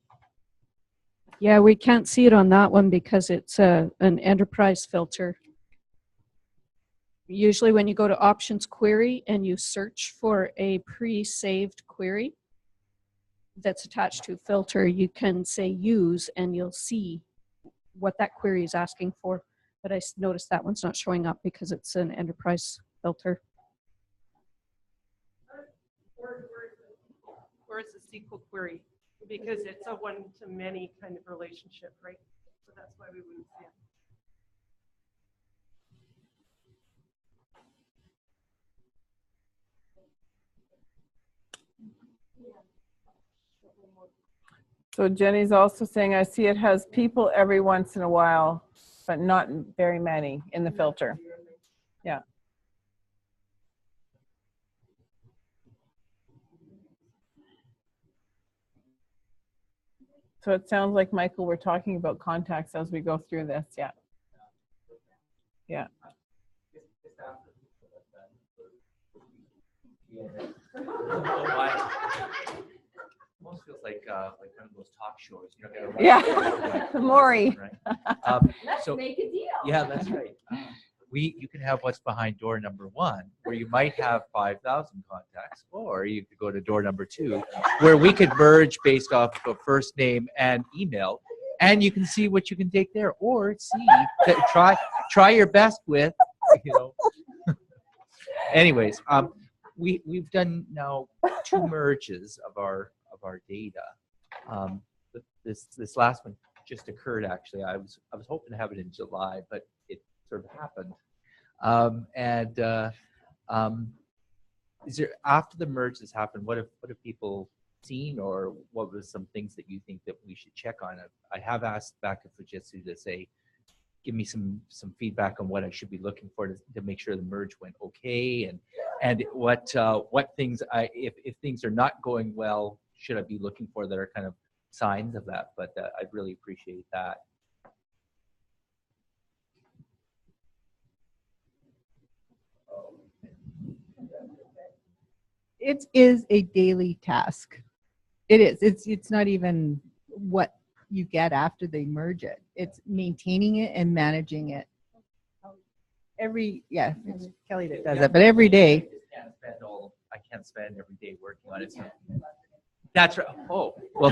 Yeah, we can't see it on that one because it's an enterprise filter. Usually when you go to options query and you search for a pre-saved query that's attached to a filter, you can say use and you'll see what that query is asking for. But I noticed that one's not showing up because it's an enterprise filter. Or it's a SQL query because it's a one-to-many kind of relationship, right? So that's why we wouldn't see it. So Jenny's also saying, I see it has people every once in a while, but not very many in the filter. Yeah. So it sounds like, Michael, we're talking about contacts as we go through this. Yeah. Yeah. Almost feels like one of those talk shows. You know, Yeah. Maury. Right? Let's make a deal. Yeah, that's right. You can have what's behind door number 1, where you might have 5,000 contacts, or you could go to door number 2, where we could merge based off of first name and email, and you can see what you can take there, or see try your best with, you know. Anyways, we've done now 2 merges of our data. this last one just occurred actually. I was hoping to have it in July, but it sort of happened. Is there, after the merge has happened, what have people seen, or what was some things that you think that we should check on? I have asked back at Fujitsu to say, give me some feedback on what I should be looking for to make sure the merge went okay, and what things if things are not going well, should I be looking for that are kind of signs of that. But I'd really appreciate that. It is a daily task. It is. It's not even what you get after they merge it. It's maintaining it and managing it. It's Kelly that does it, but every day. I can't spend every day working on it. So. That's right. Oh, well,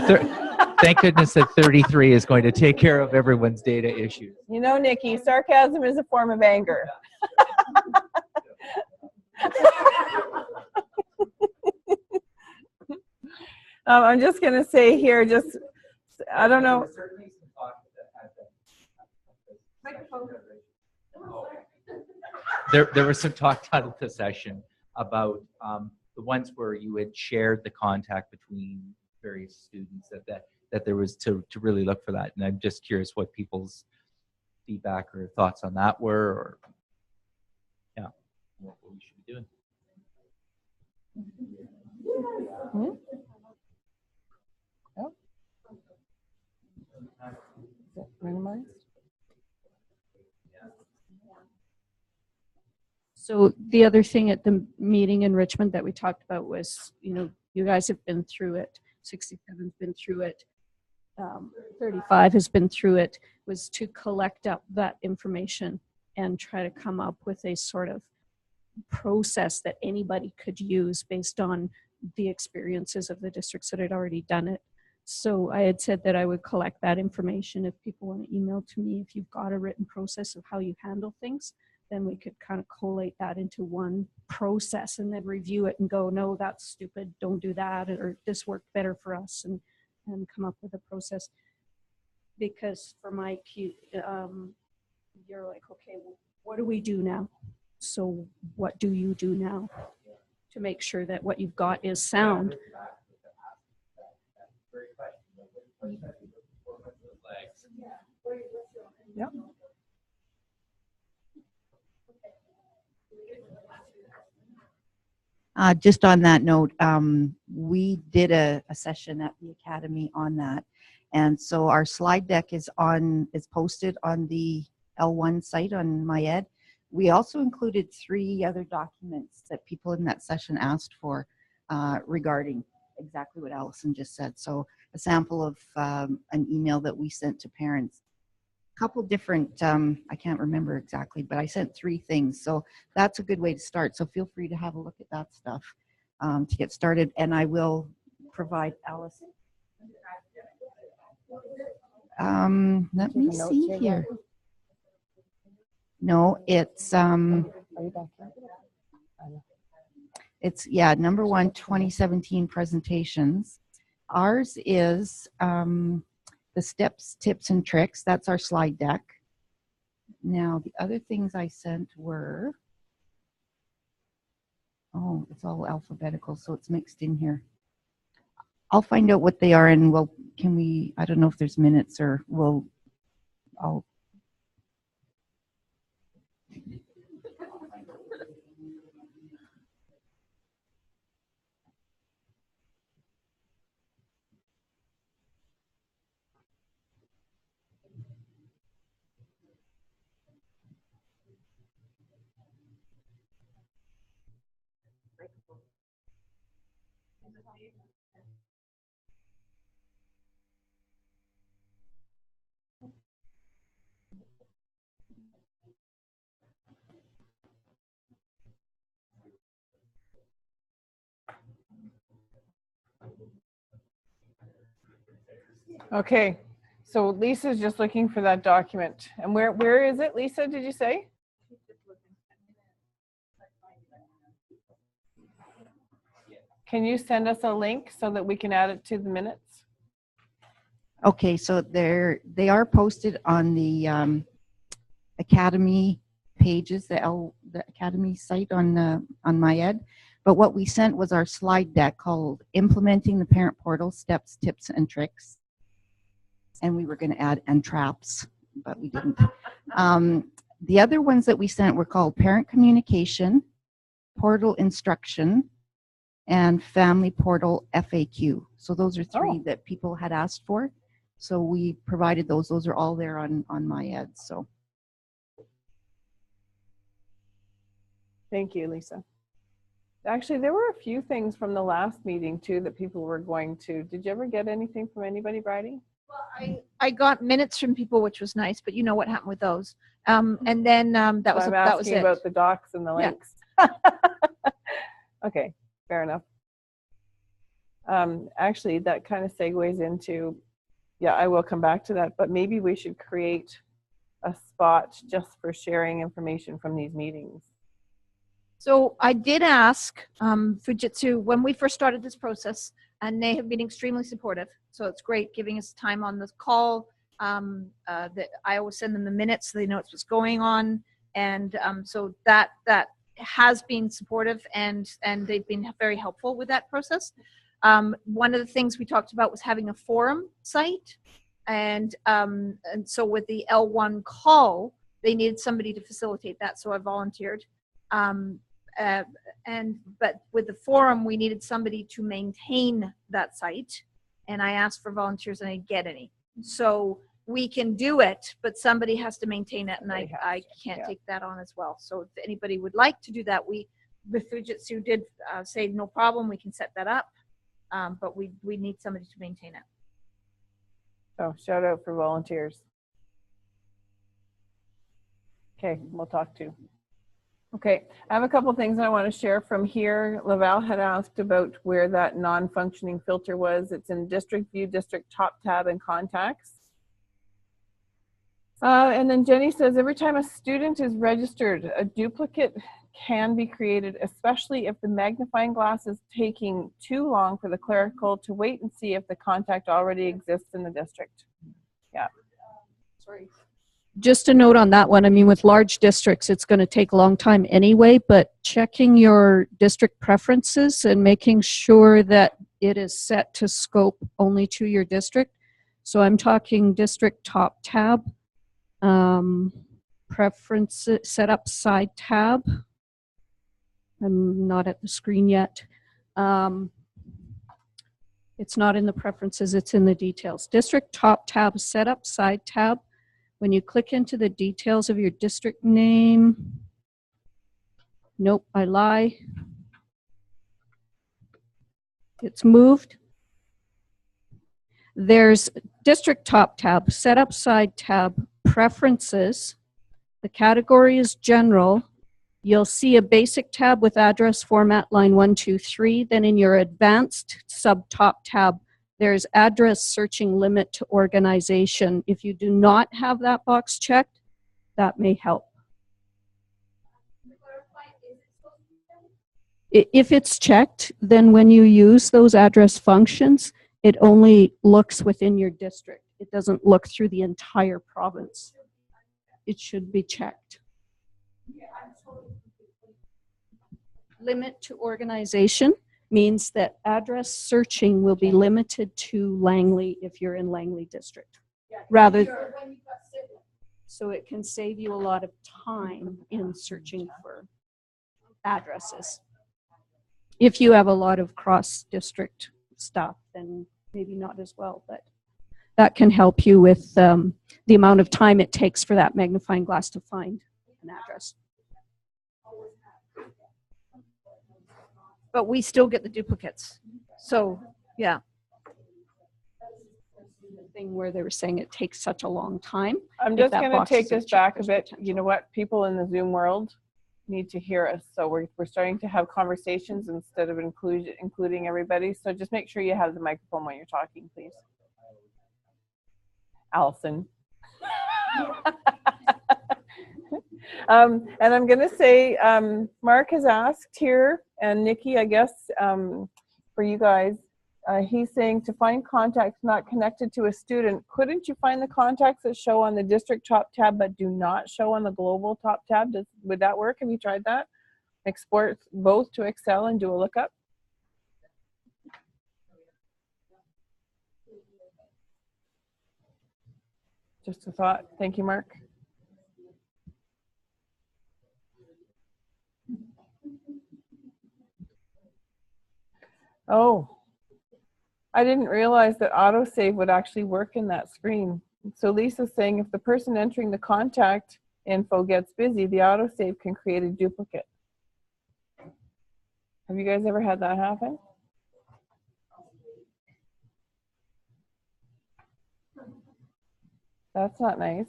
thank goodness that 33 is going to take care of everyone's data issues. You know, Nikki, sarcasm is a form of anger. I'm just going to say here, I don't know. There was some talk out of the session about the ones where you had shared the contact between various students, that there was to really look for that. And I'm just curious what people's feedback or thoughts on that were, or yeah, what we should be doing. Hmm? Oh. Is that minimized? So the other thing at the meeting in Richmond that we talked about was, you guys have been through it, 67's been through it, 35 has been through it, was to collect up that information and try to come up with a sort of process that anybody could use based on the experiences of the districts that had already done it. So I had said that I would collect that information. If people want to email to me, if you've got a written process of how you handle things, then we could kind of collate that into one process and then review it and go, no, that's stupid, don't do that, or this worked better for us, and come up with a process. Because for Mike, you're like, okay, well, what do we do now? So what do you do now to make sure that what you've got is sound? Yep. Just on that note, we did a session at the Academy on that. And so our slide deck is posted on the L1 site on MyEd. We also included 3 other documents that people in that session asked for regarding exactly what Allison just said. So a sample of an email that we sent to parents. A couple different, I can't remember exactly, but I sent 3 things. So that's a good way to start. So feel free to have a look at that stuff to get started. And I will provide Allison. Let me see here. No, it's number 1, 2017 presentations. Ours is the steps, tips, and tricks. That's our slide deck. Now, the other things I sent were, it's all alphabetical, so it's mixed in here. I'll find out what they are, and I don't know if there's minutes, or I'll. Okay, so Lisa's just looking for that document. And where is it, Lisa, did you say? Can you send us a link so that we can add it to the minutes? Okay, so they are posted on the Academy pages, the Academy site on MyEd. But what we sent was our slide deck called Implementing the Parent Portal Steps, Tips, and Tricks. And we were going to add and traps, but we didn't. The other ones that we sent were called Parent Communication, Portal Instruction, and Family Portal FAQ. So those are three that people had asked for. So we provided those. Those are all there on MyEd. So Thank you, Lisa. Actually, there were a few things from the last meeting too that people were going to. Did you ever get anything from anybody, Bridie? Well, I got minutes from people, which was nice, but you know what happened with those. And then that was I'm that was asking it. about the docs and the Yeah. links. Okay, fair enough. Actually, that kind of segues into, yeah, I will come back to that, but maybe we should create a spot just for sharing information from these meetings. So I did ask Fujitsu when we first started this process, and they have been extremely supportive. So it's great giving us time on this call. That I always send them the minutes so they know what's going on, and so that has been supportive, and they've been very helpful with that process. One of the things we talked about was having a forum site, and so with the L1 call, they needed somebody to facilitate that, so I volunteered. But with the forum, we needed somebody to maintain that site, and I asked for volunteers and I didn't get any. So we can do it, but somebody has to maintain it, and I can't take that on as well. So if anybody would like to do that, with Fujitsu did say no problem, we can set that up, but we need somebody to maintain it. So shout out for volunteers. Okay, we'll talk to. Okay, I have a couple things I want to share from here. Laval had asked about where that non-functioning filter was. It's in District View, District Top tab, and Contacts. And then Jenny says, every time a student is registered, a duplicate can be created, especially if the magnifying glass is taking too long for the clerical to wait and see if the contact already exists in the district. Yeah. Sorry. Just a note on that one. I mean, with large districts, it's going to take a long time anyway, but checking your district preferences and making sure that it is set to scope only to your district. So I'm talking district top tab, preferences, set up side tab. I'm not at the screen yet. It's not in the preferences, it's in the details. District top tab, set up side tab. When you click into the details of your district name, nope, I lie. It's moved. There's district top tab, setup side tab, preferences. The category is general. You'll see a basic tab with address format line 1, 2, 3. Then in your advanced sub top tab, there's address searching limit to organization. If you do not have that box checked, that may help. If it's checked, then when you use those address functions, it only looks within your district. It doesn't look through the entire province. It should be checked. Limit to organization means that address searching will be limited to Langley if you're in Langley district. Rather, so it can save you a lot of time in searching for addresses. If you have a lot of cross-district stuff, then maybe not as well, but that can help you with the amount of time it takes for that magnifying glass to find an address. But we still get the duplicates. So, yeah. Thing where they were saying it takes such a long time. I'm just going to take this back a bit. You know what? People in the Zoom world need to hear us. So we're starting to have conversations instead of including everybody. So just make sure you have the microphone when you're talking, please. Allison. And I'm going to say, Mark has asked here, and Nikki, I guess, for you guys, He's saying to find contacts not connected to a student, couldn't you find the contacts that show on the district top tab but do not show on the global top tab? Would that work? Have you tried that? Export both to Excel and do a lookup? Just a thought. Thank you, Mark. Oh, I didn't realize that autosave would actually work in that screen. So Lisa's saying if the person entering the contact info gets busy, the autosave can create a duplicate. Have you guys ever had that happen? That's not nice.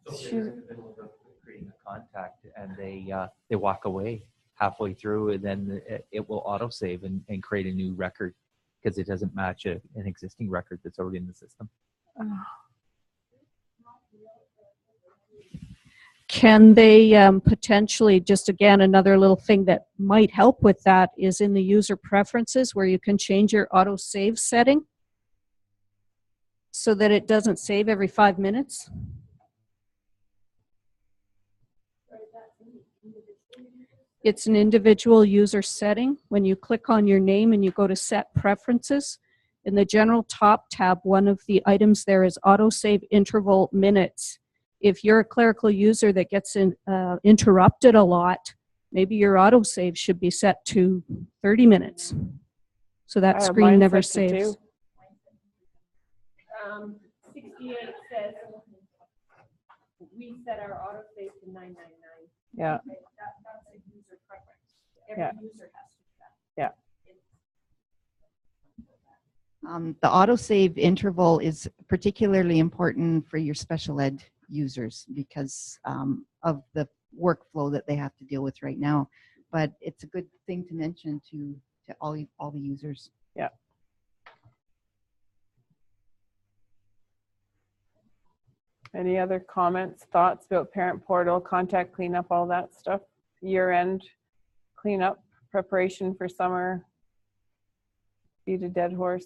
So they're in the middle of creating a contact and they walk away halfway through, and then it will autosave and create a new record because it doesn't match an existing record that's already in the system. Can they potentially, just again, another little thing that might help with that is in the user preferences where you can change your auto save setting so that it doesn't save every 5 minutes? It's an individual user setting. When you click on your name and you go to set preferences, in the general top tab, one of the items there is autosave interval minutes. If you're a clerical user that gets interrupted a lot, maybe your autosave should be set to 30 minutes. So that screen never saves. 68 says we set our autosave to 999. Yeah. That's a user preference. Every user has to do that. Yeah. The autosave interval is particularly important for your special ed users because of the workflow that they have to deal with right now. But it's a good thing to mention to all the users. Yeah. Any other comments, thoughts about parent portal, contact cleanup, all that stuff? Year-end cleanup, preparation for summer, beat a dead horse?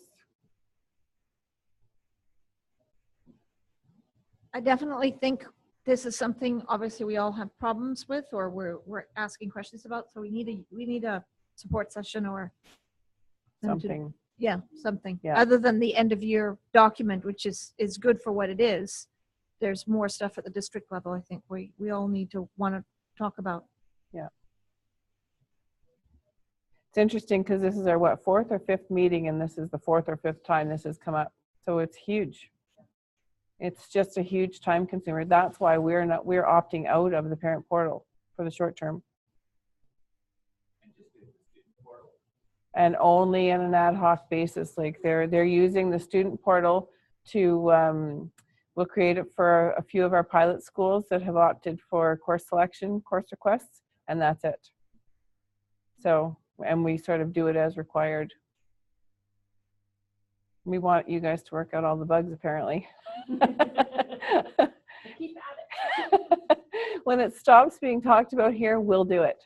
I definitely think this is something obviously we all have problems with or we're asking questions about. So we need a support session or Something. something. Yeah. Other than the end of year document, which is good for what it is. There's more stuff at the district level I think we all need to want to talk about. Yeah. It's interesting because this is our, what, 4th or 5th meeting, and this is the 4th or 5th time this has come up. So it's huge. It's just a huge time consumer. That's why we're opting out of the parent portal for the short term. And only on an ad hoc basis. Like they're using the student portal to, we'll create it for a few of our pilot schools that have opted for course selection, course requests, and that's it. So, and we sort of do it as required. We want you guys to work out all the bugs, apparently. Keep at it. When it stops being talked about here, we'll do it.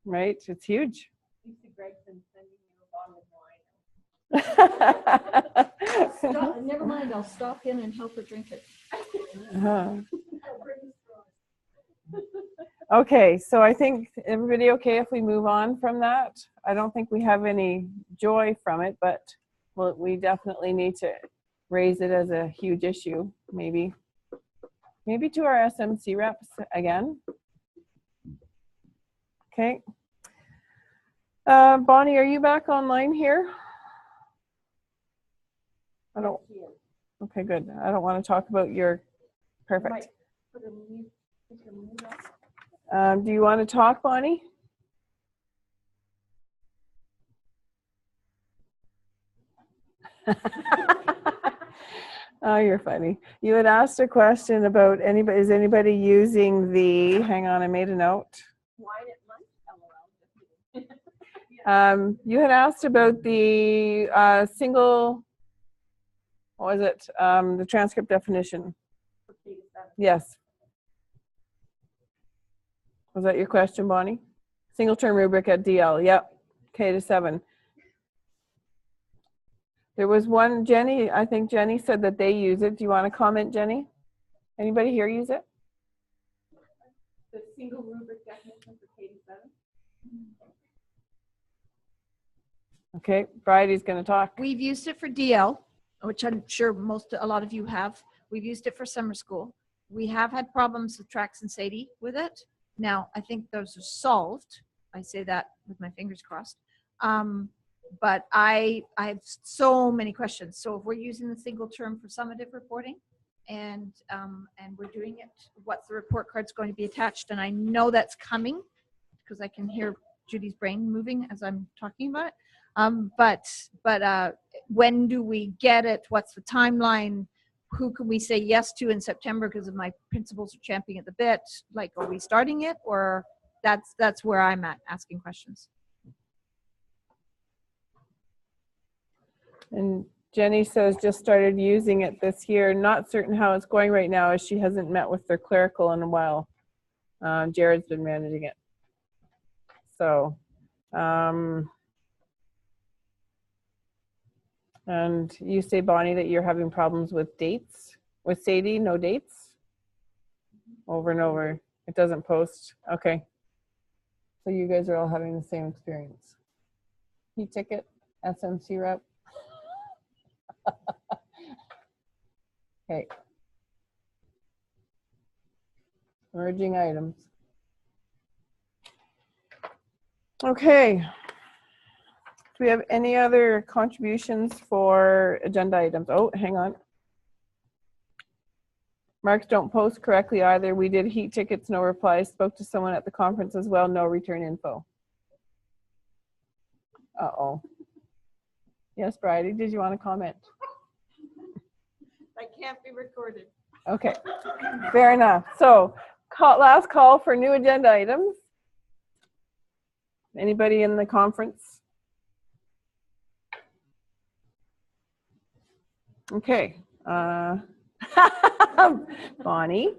Right? It's huge. Never mind, I'll stop in and help her drink it. Okay, so I think everybody okay if we move on from that? I don't think we have any joy from it, but we definitely need to raise it as a huge issue, maybe to our SMC reps again. Okay. Bonnie, are you back online here? I don't. Okay, good. I don't want to talk about your. Perfect. Do you want to talk, Bonnie? Oh, you're funny. You had asked a question about anybody. Is anybody using the? Hang on, I made a note. You had asked about the single. What was it? The transcript definition. Yes. Was that your question, Bonnie? Single term rubric at DL. Yep. K to 7. There was one, Jenny, I think Jenny said that they use it. Do you want to comment, Jenny? Anybody here use it? The single rubric definition for K to 7? Okay, Bridie's going to talk. We've used it for DL, which I'm sure a lot of you have. We've used it for summer school. We have had problems with Trax and Sadie with it. Now, I think those are solved. I say that with my fingers crossed. But I have so many questions. So if we're using the single term for summative reporting and we're doing it, what's the report card's going to be attached? And I know that's coming because I can hear Judy's brain moving as I'm talking about it. But when do we get it? What's the timeline? Who can we say yes to in September because of my principals are champing at the bit? Like, are we starting it, or that's where I'm at asking questions. And Jenny says just started using it this year. Not certain how it's going right now as she hasn't met with their clerical in a while. Jared's been managing it. So, and you say, Bonnie, that you're having problems with dates? With Sadie, no dates? Over and over. It doesn't post. Okay. So you guys are all having the same experience. E-ticket, SMC rep. Okay. Merging items. Okay. Do we have any other contributions for agenda items? Oh, hang on. Marks don't post correctly either. We did heat tickets, no replies. Spoke to someone at the conference as well, no return info. Uh-oh. Yes, Bridie, did you want to comment? That can't be recorded. Okay, fair enough. So, last call for new agenda items. Anybody in the conference? Okay. Bonnie.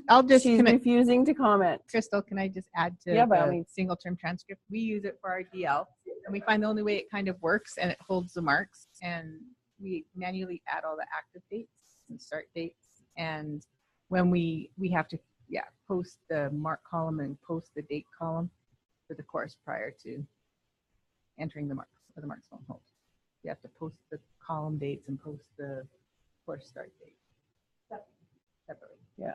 I'll just She's refusing to comment. Crystal, can I just add to the single term transcript? We use it for our DL, and we find the only way it kind of works and it holds the marks, and we manually add all the active dates and start dates. And when we have to post the mark column and post the date column for the course prior to entering the marks, or the marks won't hold. You have to post the column dates and post the course start date separately. Yeah.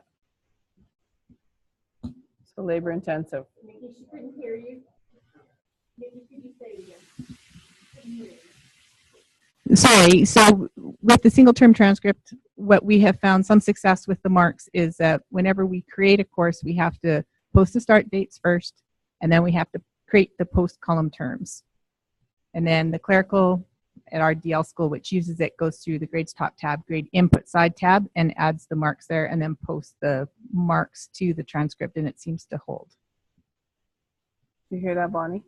So labor intensive. Nikki, she couldn't hear you. Nikki, could you say again? Couldn't hear you. Sorry, so with the single term transcript, what we have found some success with the marks is that whenever we create a course, we have to post the start dates first, and then we have to create the post column terms. And then the clerical at our DL school, which uses it, goes through the grades top tab, grade input side tab, and adds the marks there, and then posts the marks to the transcript, and it seems to hold. You hear that, Bonnie?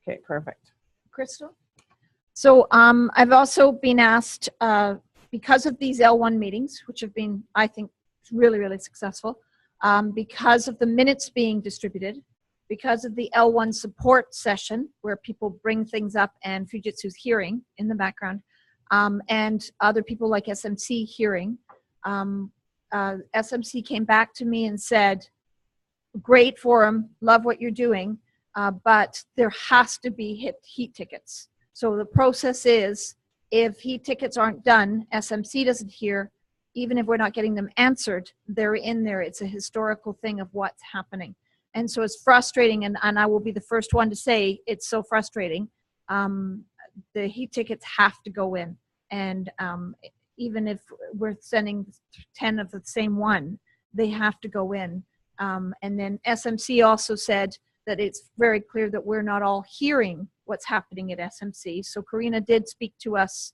Okay, perfect. Crystal? So I've also been asked, because of these L1 meetings, which have been, I think, really, really successful, because of the minutes being distributed, because of the L1 support session where people bring things up and Fujitsu's hearing in the background, and other people like SMC hearing, SMC came back to me and said, great forum, love what you're doing, but there has to be heat tickets. So the process is, if heat tickets aren't done, SMC doesn't hear, even if we're not getting them answered, they're in there. It's a historical thing of what's happening. And so it's frustrating, and I will be the first one to say it's so frustrating. The heat tickets have to go in. And even if we're sending 10 of the same one, they have to go in. And then SMC also said that it's very clear that we're not all hearing what's happening at SMC. So Karina did speak to us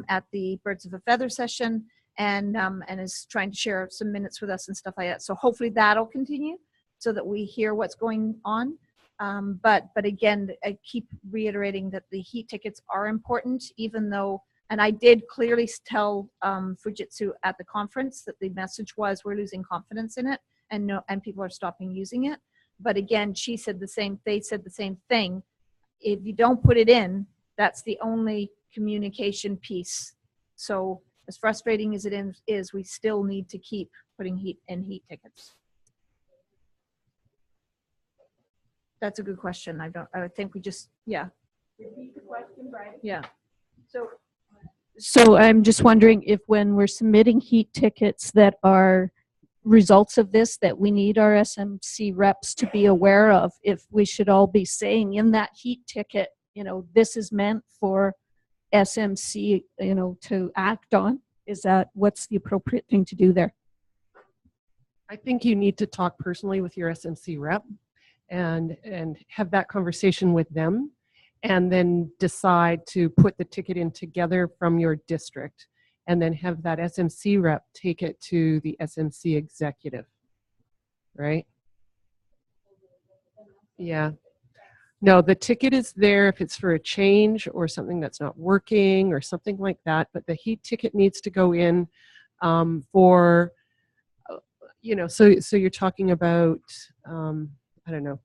at the Birds of a Feather session, and is trying to share some minutes with us and stuff like that. So hopefully that'll continue so that we hear what's going on. But again, I keep reiterating that the heat tickets are important, even though, and I did clearly tell Fujitsu at the conference that the message was we're losing confidence in it, and people are stopping using it. But again, they said the same thing. If you don't put it in, that's the only communication piece. So as frustrating as it is, we still need to keep putting heat tickets. That's a good question. I think we just, yeah. Repeat the question, Brian. Yeah. So I'm just wondering if when we're submitting heat tickets that are results of this that we need our SMC reps to be aware of, if we should all be saying in that heat ticket, this is meant for SMC, to act on. What's the appropriate thing to do there? I think you need to talk personally with your SMC rep and have that conversation with them, and then decide to put the ticket in together from your district, and then have that SMC rep take it to the SMC executive, right? Yeah. No, the ticket is there if it's for a change or something that's not working or something like that, but the heat ticket needs to go in for, so you're talking about, I don't know.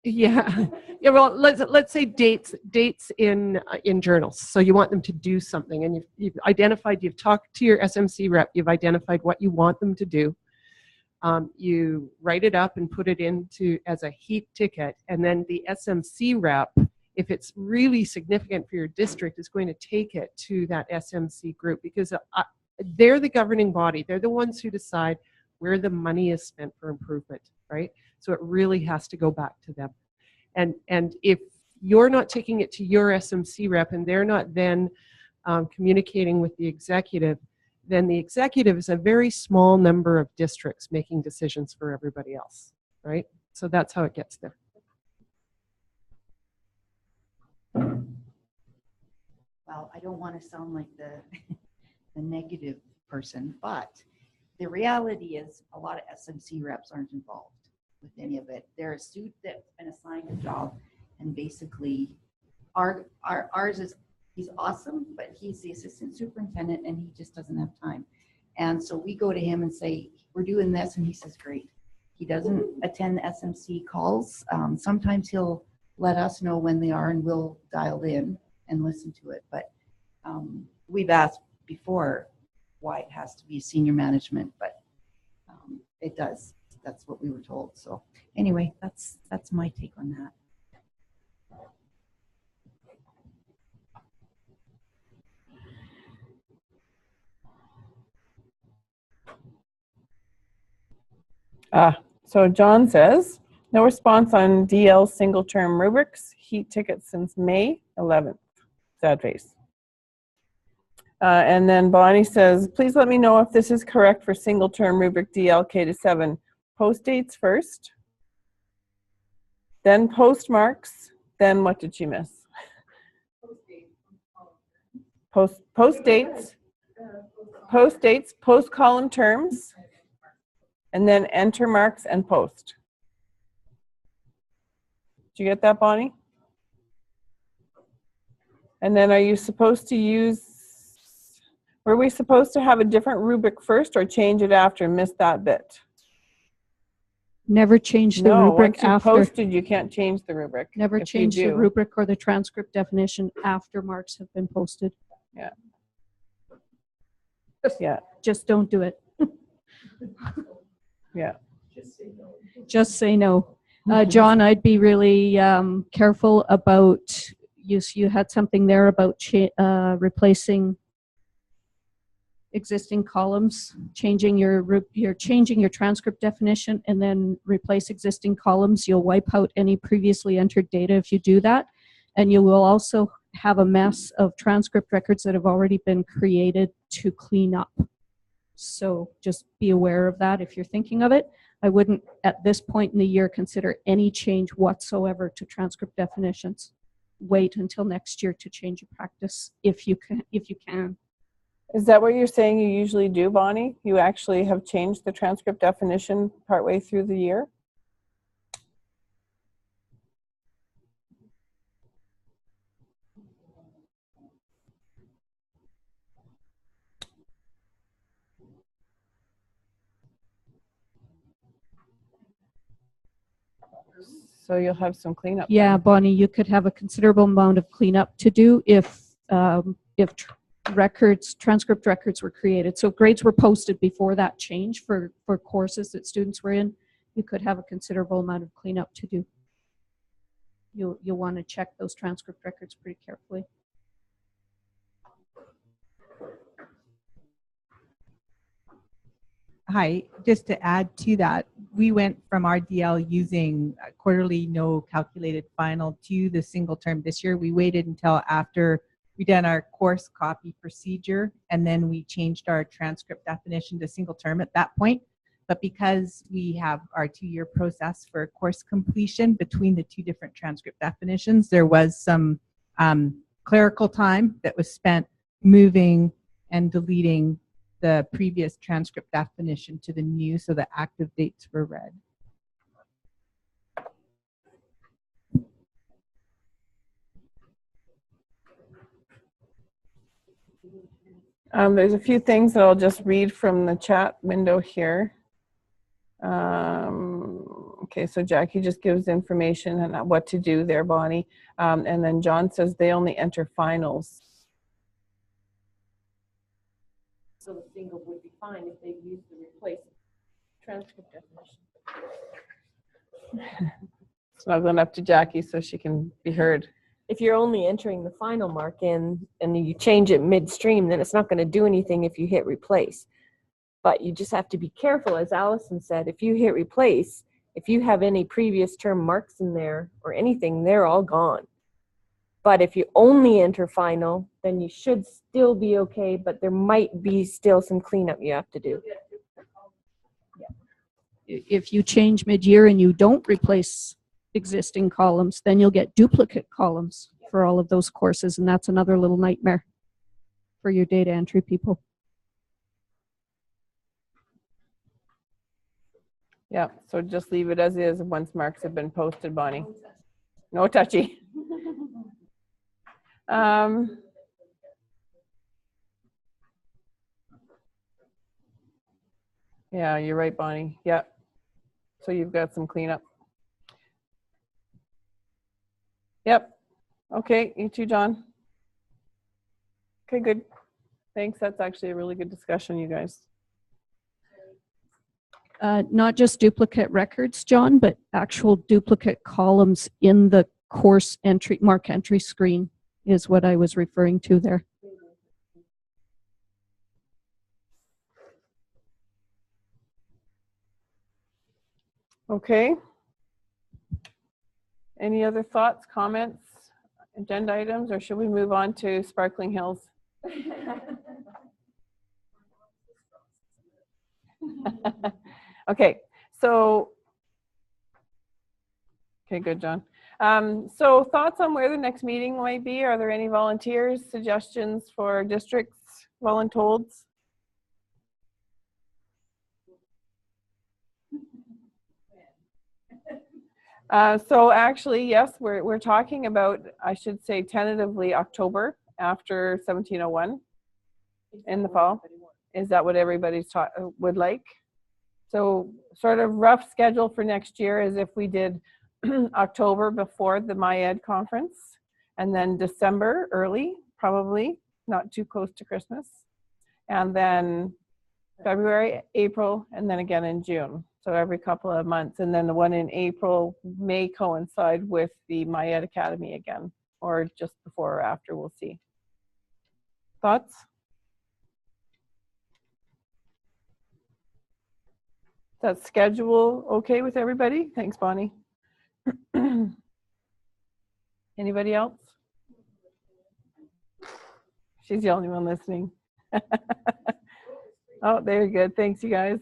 Yeah. Yeah. Well, let's say dates in journals. So you want them to do something, and you've identified. You've talked to your SMC rep. You've identified what you want them to do. You write it up and put it into as a heat ticket, and then the SMC rep, if it's really significant for your district, is going to take it to that SMC group, because they're the governing body. They're the ones who decide where the money is spent for improvement, right? So it really has to go back to them. And if you're not taking it to your SMC rep and they're not then communicating with the executive, then the executive is a very small number of districts making decisions for everybody else, right? So that's how it gets there. Well, I don't want to sound like the negative person, but the reality is a lot of SMC reps aren't involved with any of it. They're a student that's been assigned a job, and basically ours is, he's awesome, but he's the assistant superintendent and he just doesn't have time. And so we go to him and say, we're doing this, and he says, great. He doesn't attend the SMC calls. Sometimes he'll let us know when they are, and we'll dial in and listen to it. But we've asked before why it has to be senior management, but it does. That's what we were told. So anyway, that's my take on that. So John says, no response on DL single term rubrics, heat tickets since May 11th. Sad face. And then Bonnie says, please let me know if this is correct for single term rubric DL K to 7. Post dates first, then postmarks, then what did she miss? Post dates, post column terms, and then enter marks and post. Did you get that, Bonnie? And then are you supposed to were we supposed to have a different rubric first or change it after? Missed that bit. Never change the rubric after. Once you posted, you can't change the rubric. Never change the rubric or the transcript definition after marks have been posted. Yeah. Yeah. Just don't do it. Yeah. Just say no. John, I'd be really careful about, you had something there about replacing existing columns, changing your transcript definition, and then replace existing columns. You'll wipe out any previously entered data if you do that, and you will also have a mess of transcript records that have already been created to clean up. So just be aware of that if you're thinking of it. I wouldn't at this point in the year consider any change whatsoever to transcript definitions. Wait until next year to change your practice if you can. Is that what you're saying you usually do, Bonnie? You actually have changed the transcript definition partway through the year? So you'll have some cleanup. Yeah, Bonnie, you could have a considerable amount of cleanup to do if transcript records were created. So if grades were posted before that change for courses that students were in, you could have a considerable amount of cleanup to do. You'll want to check those transcript records pretty carefully. Hi, just to add to that, we went from RDL using quarterly no calculated final to the single term this year. We waited until after we done our course copy procedure, and then we changed our transcript definition to single term at that point. But because we have our 2-year process for course completion between the 2 different transcript definitions, there was some clerical time that was spent moving and deleting the previous transcript definition to the new, so the active dates were read. There's a few things that I'll just read from the chat window here. Okay, so Jackie just gives information on what to do there, Bonnie. And then John says they only enter finals. So the single would be fine if they use the replace transcript definition. Snuggling up to Jackie so she can be heard. If you're only entering the final mark in and you change it midstream, then it's not going to do anything if you hit replace. But you just have to be careful, as Allison said, if you hit replace, if you have any previous term marks in there or anything, they're all gone. But if you only enter final, then you should still be okay, but there might be still some cleanup you have to do. If you change mid-year and you don't replace existing columns, then you'll get duplicate columns for all of those courses, and that's another little nightmare for your data entry people. Yeah, so just leave it as is once marks have been posted, Bonnie. No touchy. Yeah, you're right, Bonnie. Yeah. So you've got some cleanup. Yep. Okay, you too, John. Okay, good. Thanks. That's actually a really good discussion, you guys. Not just duplicate records, John, but actual duplicate columns in the course entry, mark entry screen is what I was referring to there. Okay. Any other thoughts, comments, agenda items, or should we move on to Sparkling Hills? Okay, so, okay, good, John. So thoughts on where the next meeting might be? Are there any volunteers, suggestions for districts, voluntold? So actually, yes, we're talking about, I should say tentatively October after 1701 in the fall. Is that what everybody's would like? So sort of rough schedule for next year is if we did October before the MyEd conference, and then December early, probably not too close to Christmas, and then February, April, and then again in June. So every couple of months, and then the one in April may coincide with the MyEd Academy again, or just before or after, we'll see. Thoughts? That schedule okay with everybody? Thanks, Bonnie. Anybody else? She's the only one listening. Oh, very good. Thanks, you guys.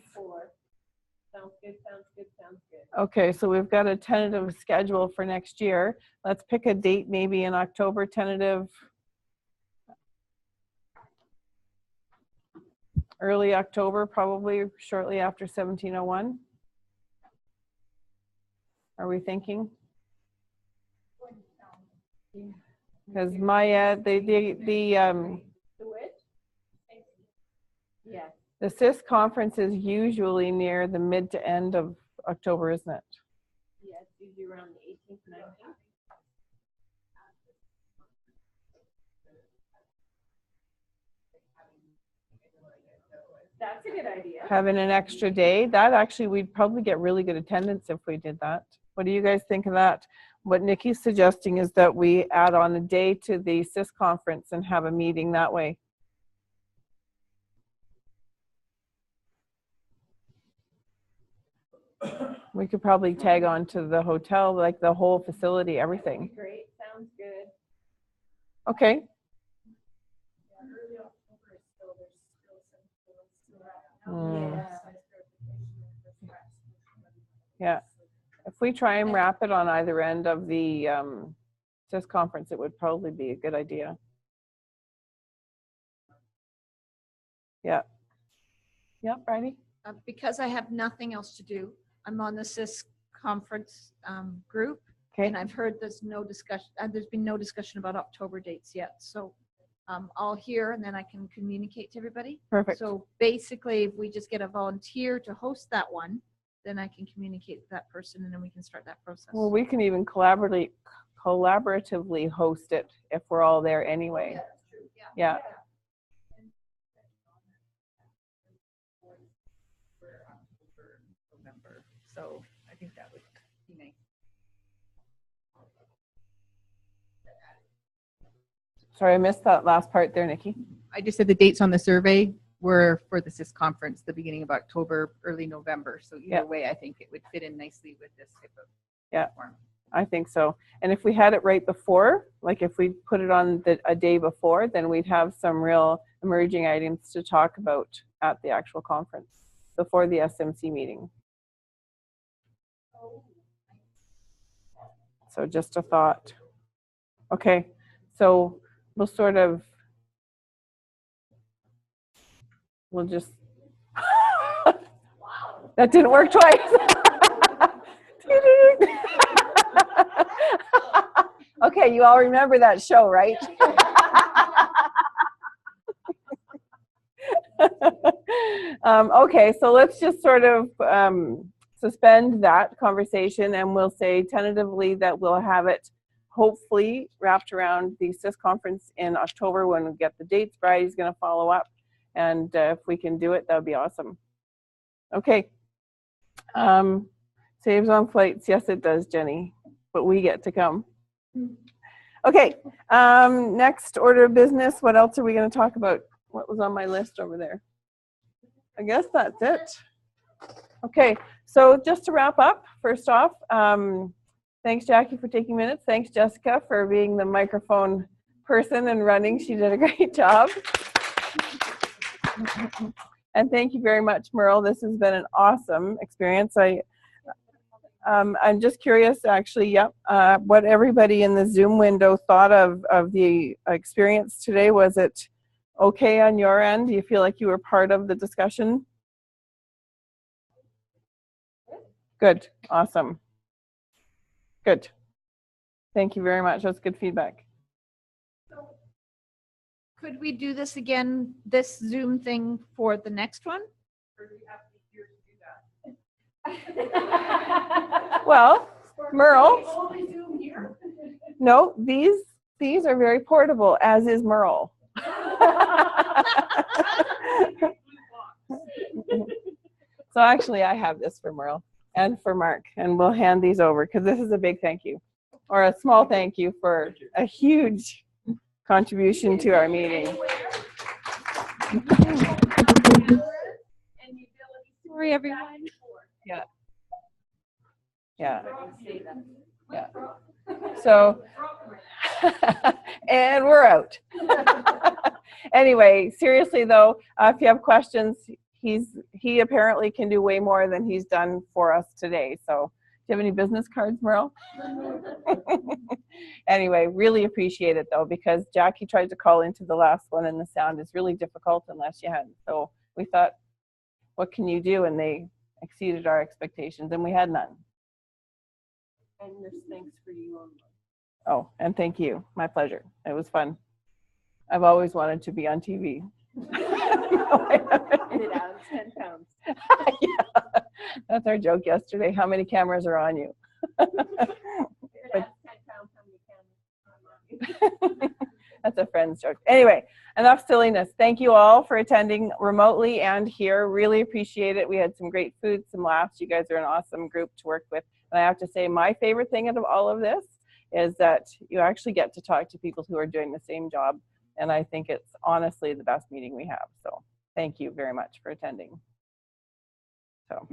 Sounds good, sounds good, sounds good. Okay, so we've got a tentative schedule for next year. Let's pick a date, maybe in October, tentative. Early October, probably shortly after 1701. Are we thinking? Because MyEd, Yes. the CIS conference is usually near the mid to end of October, isn't it? Yeah, it's usually around the That's a good idea. Having an extra day, that actually, we'd probably get really good attendance if we did that. What do you guys think of that? What Nikki's suggesting is that we add on a day to the CIS conference and have a meeting that way. We could probably tag on to the hotel, like the whole facility, everything. Great, sounds good. Okay. Yeah. If we try and wrap it on either end of the CIS conference, it would probably be a good idea. Yeah. Yeah, Bridie? Because I have nothing else to do, I'm on the CIS conference group, Okay. and I've heard there's no discussion. There's been no discussion about October dates yet. So I'll hear, and then I can communicate to everybody. Perfect. So basically, if we just get a volunteer to host that one, then I can communicate with that person, and then we can start that process. Well, we can even collaboratively host it if we're all there anyway. Yeah, that's true. Yeah. November. So I think that would be nice. Sorry, I missed that last part there, Nikki. I just said the dates on the survey were for the CIS conference, the beginning of October, early November. So either way, I think it would fit in nicely with this type of form. I think so. And if we had it right before, like if we put it on a day before, then we'd have some real emerging items to talk about at the actual conference before the SMC meeting. So just a thought. Okay, so we'll sort of, we'll just, that didn't work twice. Okay, you all remember that show, right? Okay, so let's just sort of suspend that conversation, and we'll say tentatively that we'll have it hopefully wrapped around the CIS conference in October when we get the dates. Bridie's going to follow up, and if we can do it, that would be awesome. Okay. Saves on flights. Yes, it does, Jenny, but we get to come. Okay, next order of business. What else are we going to talk about? What was on my list over there? I guess that's it. Okay, so just to wrap up, first off, thanks, Jackie, for taking minutes. Thanks, Jessica, for being the microphone person and running. She did a great job. And thank you very much, Merle. This has been an awesome experience. I'm just curious, actually, what everybody in the Zoom window thought of the experience today. Was it okay on your end? Do you feel like you were part of the discussion? Good, awesome. Good. Thank you very much. That's good feedback. Could we do this again, this Zoom thing for the next one? Or do we have to be here to do that? Well, Merle. Only Zoom here? No, these are very portable, as is Merle. So actually, I have this for Merle and for Mark, and we'll hand these over because this is a big thank you, or a small thank you for a huge contribution to our meeting. Sorry, everyone. Yeah. Yeah. Yeah. So, and we're out. Anyway, seriously though, if you have questions, he apparently can do way more than he's done for us today. So, do you have any business cards, Merle? Anyway, really appreciate it though, because Jackie tried to call into the last one and the sound is really difficult unless you hadn't. So we thought, what can you do? And they exceeded our expectations, and we had none. And there's thanks for you on. Oh, and thank you. My pleasure. It was fun. I've always wanted to be on TV. It adds 10 pounds. Yeah, that's our joke yesterday. How many cameras are on you? That's a friend's joke. Anyway, enough silliness. Thank you all for attending remotely and here. Really appreciate it. We had some great food, some laughs. You guys are an awesome group to work with. And I have to say, my favorite thing out of all of this is that you actually get to talk to people who are doing the same job. And I think it's honestly the best meeting we have. So thank you very much for attending. So.